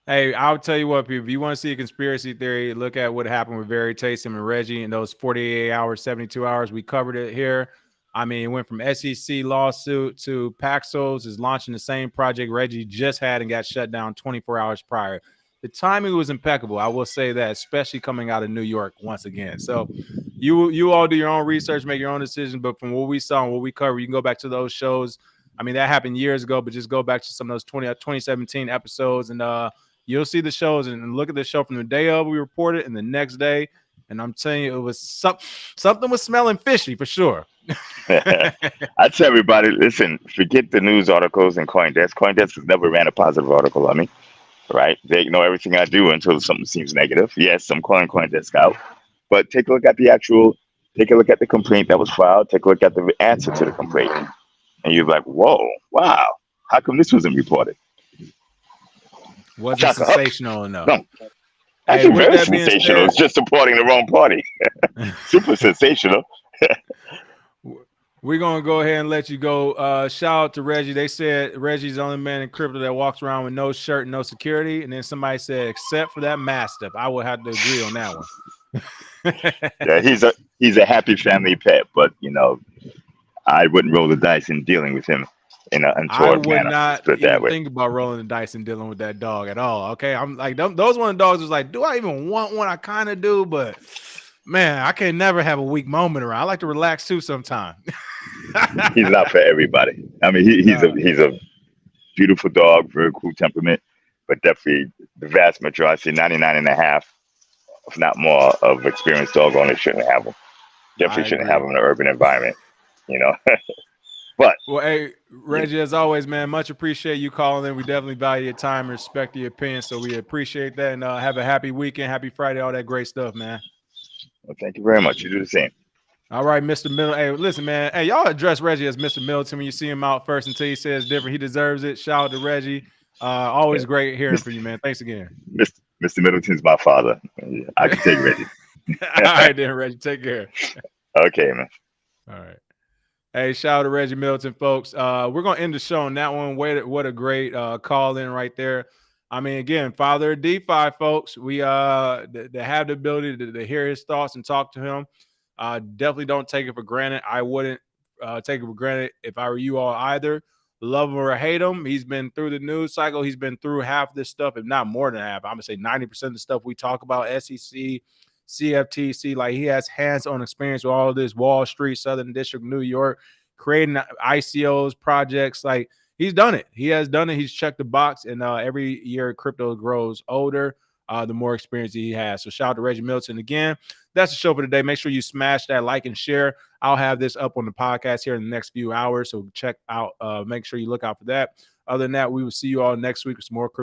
Hey, I'll tell you what, people, if you want to see a conspiracy theory, look at what happened with Very Tastium and Reggie in those 48 hours, 72 hours. We covered it here. I mean, it went from SEC lawsuit to Paxos is launching the same project Reggie just had and got shut down 24 hours prior. The timing was impeccable. I will say that, especially coming out of New York once again. So you all do your own research, make your own decisions. But from what we saw and what we covered, you can go back to those shows. I mean, that happened years ago, but just go back to some of those 2017 episodes and you'll see the shows and look at the show from the day of we reported and the next day. and I'm telling you, it was something was smelling fishy for sure. I tell everybody, listen, forget the news articles and CoinDesk. CoinDesk has never ran a positive article on me, right? They ignore everything I do until something seems negative. Yes, I'm calling CoinDesk out, but take a look at take a look at the complaint that was filed, take a look at the answer to the complaint, and you're like, whoa, wow, how come this wasn't reported? Wasn't sensational enough. No. Hey, Actually, with very that being sensational. said, It's just supporting the wrong party. Super sensational. we're gonna go ahead and let you go. Shout out to Reggie. They said Reggie's the only man in crypto that walks around with no shirt and no security. And then somebody said, except for that mastiff. I would have to agree on that one. Yeah, he's a happy family pet, but I wouldn't roll the dice in dealing with him in an untoward manner. I would not even think about rolling the dice and dealing with that dog at all. Okay, I'm like those one of the dogs was like, do I even want one? I kind of do, but man, I can never have a weak moment around. I like to relax too sometimes. He's not for everybody. I mean, he's a beautiful dog, very cool temperament, but definitely the vast majority, 99.5, if not more, of experienced dog owners shouldn't have him. Definitely shouldn't have him in an urban environment, But well, hey, Reggie, as always, man, much appreciate you calling in. We definitely value your time and respect your opinion, so we appreciate that. And have a happy weekend, happy Friday, all that great stuff, man. Well, thank you very much. You do the same. All right, Mr. Middleton. Hey, listen, man. Hey, y'all address Reggie as Mr. Middleton when you see him out first until he says different. He deserves it. Shout out to Reggie. Always great hearing from you, man. Thanks again. Mr. Middleton's my father. I can take Reggie. All right, then, Reggie. Take care. Okay, man. All right. Hey, shout out to Reggie Middleton, folks. We're going to end the show on that one. What a great call in right there. I mean, again, father of DeFi, folks. We have the ability to hear his thoughts and talk to him. Definitely don't take it for granted. I wouldn't take it for granted if I were you all either. Love him or hate him. He's been through the news cycle. He's been through half this stuff, if not more than half. I'm going to say 90% of the stuff we talk about, SEC, CFTC, like he has hands-on experience with all of this, Wall Street, Southern District, New York, creating ICOs, projects. Like he's done it. He has done it. He's checked the box, and every year crypto grows older, the more experience he has. So shout out to Reggie Middleton again. That's the show for today. Make sure you smash that like and share. I'll have this up on the podcast here in the next few hours, so check out. Make sure you look out for that. Other than that, we will see you all next week with some more crypto.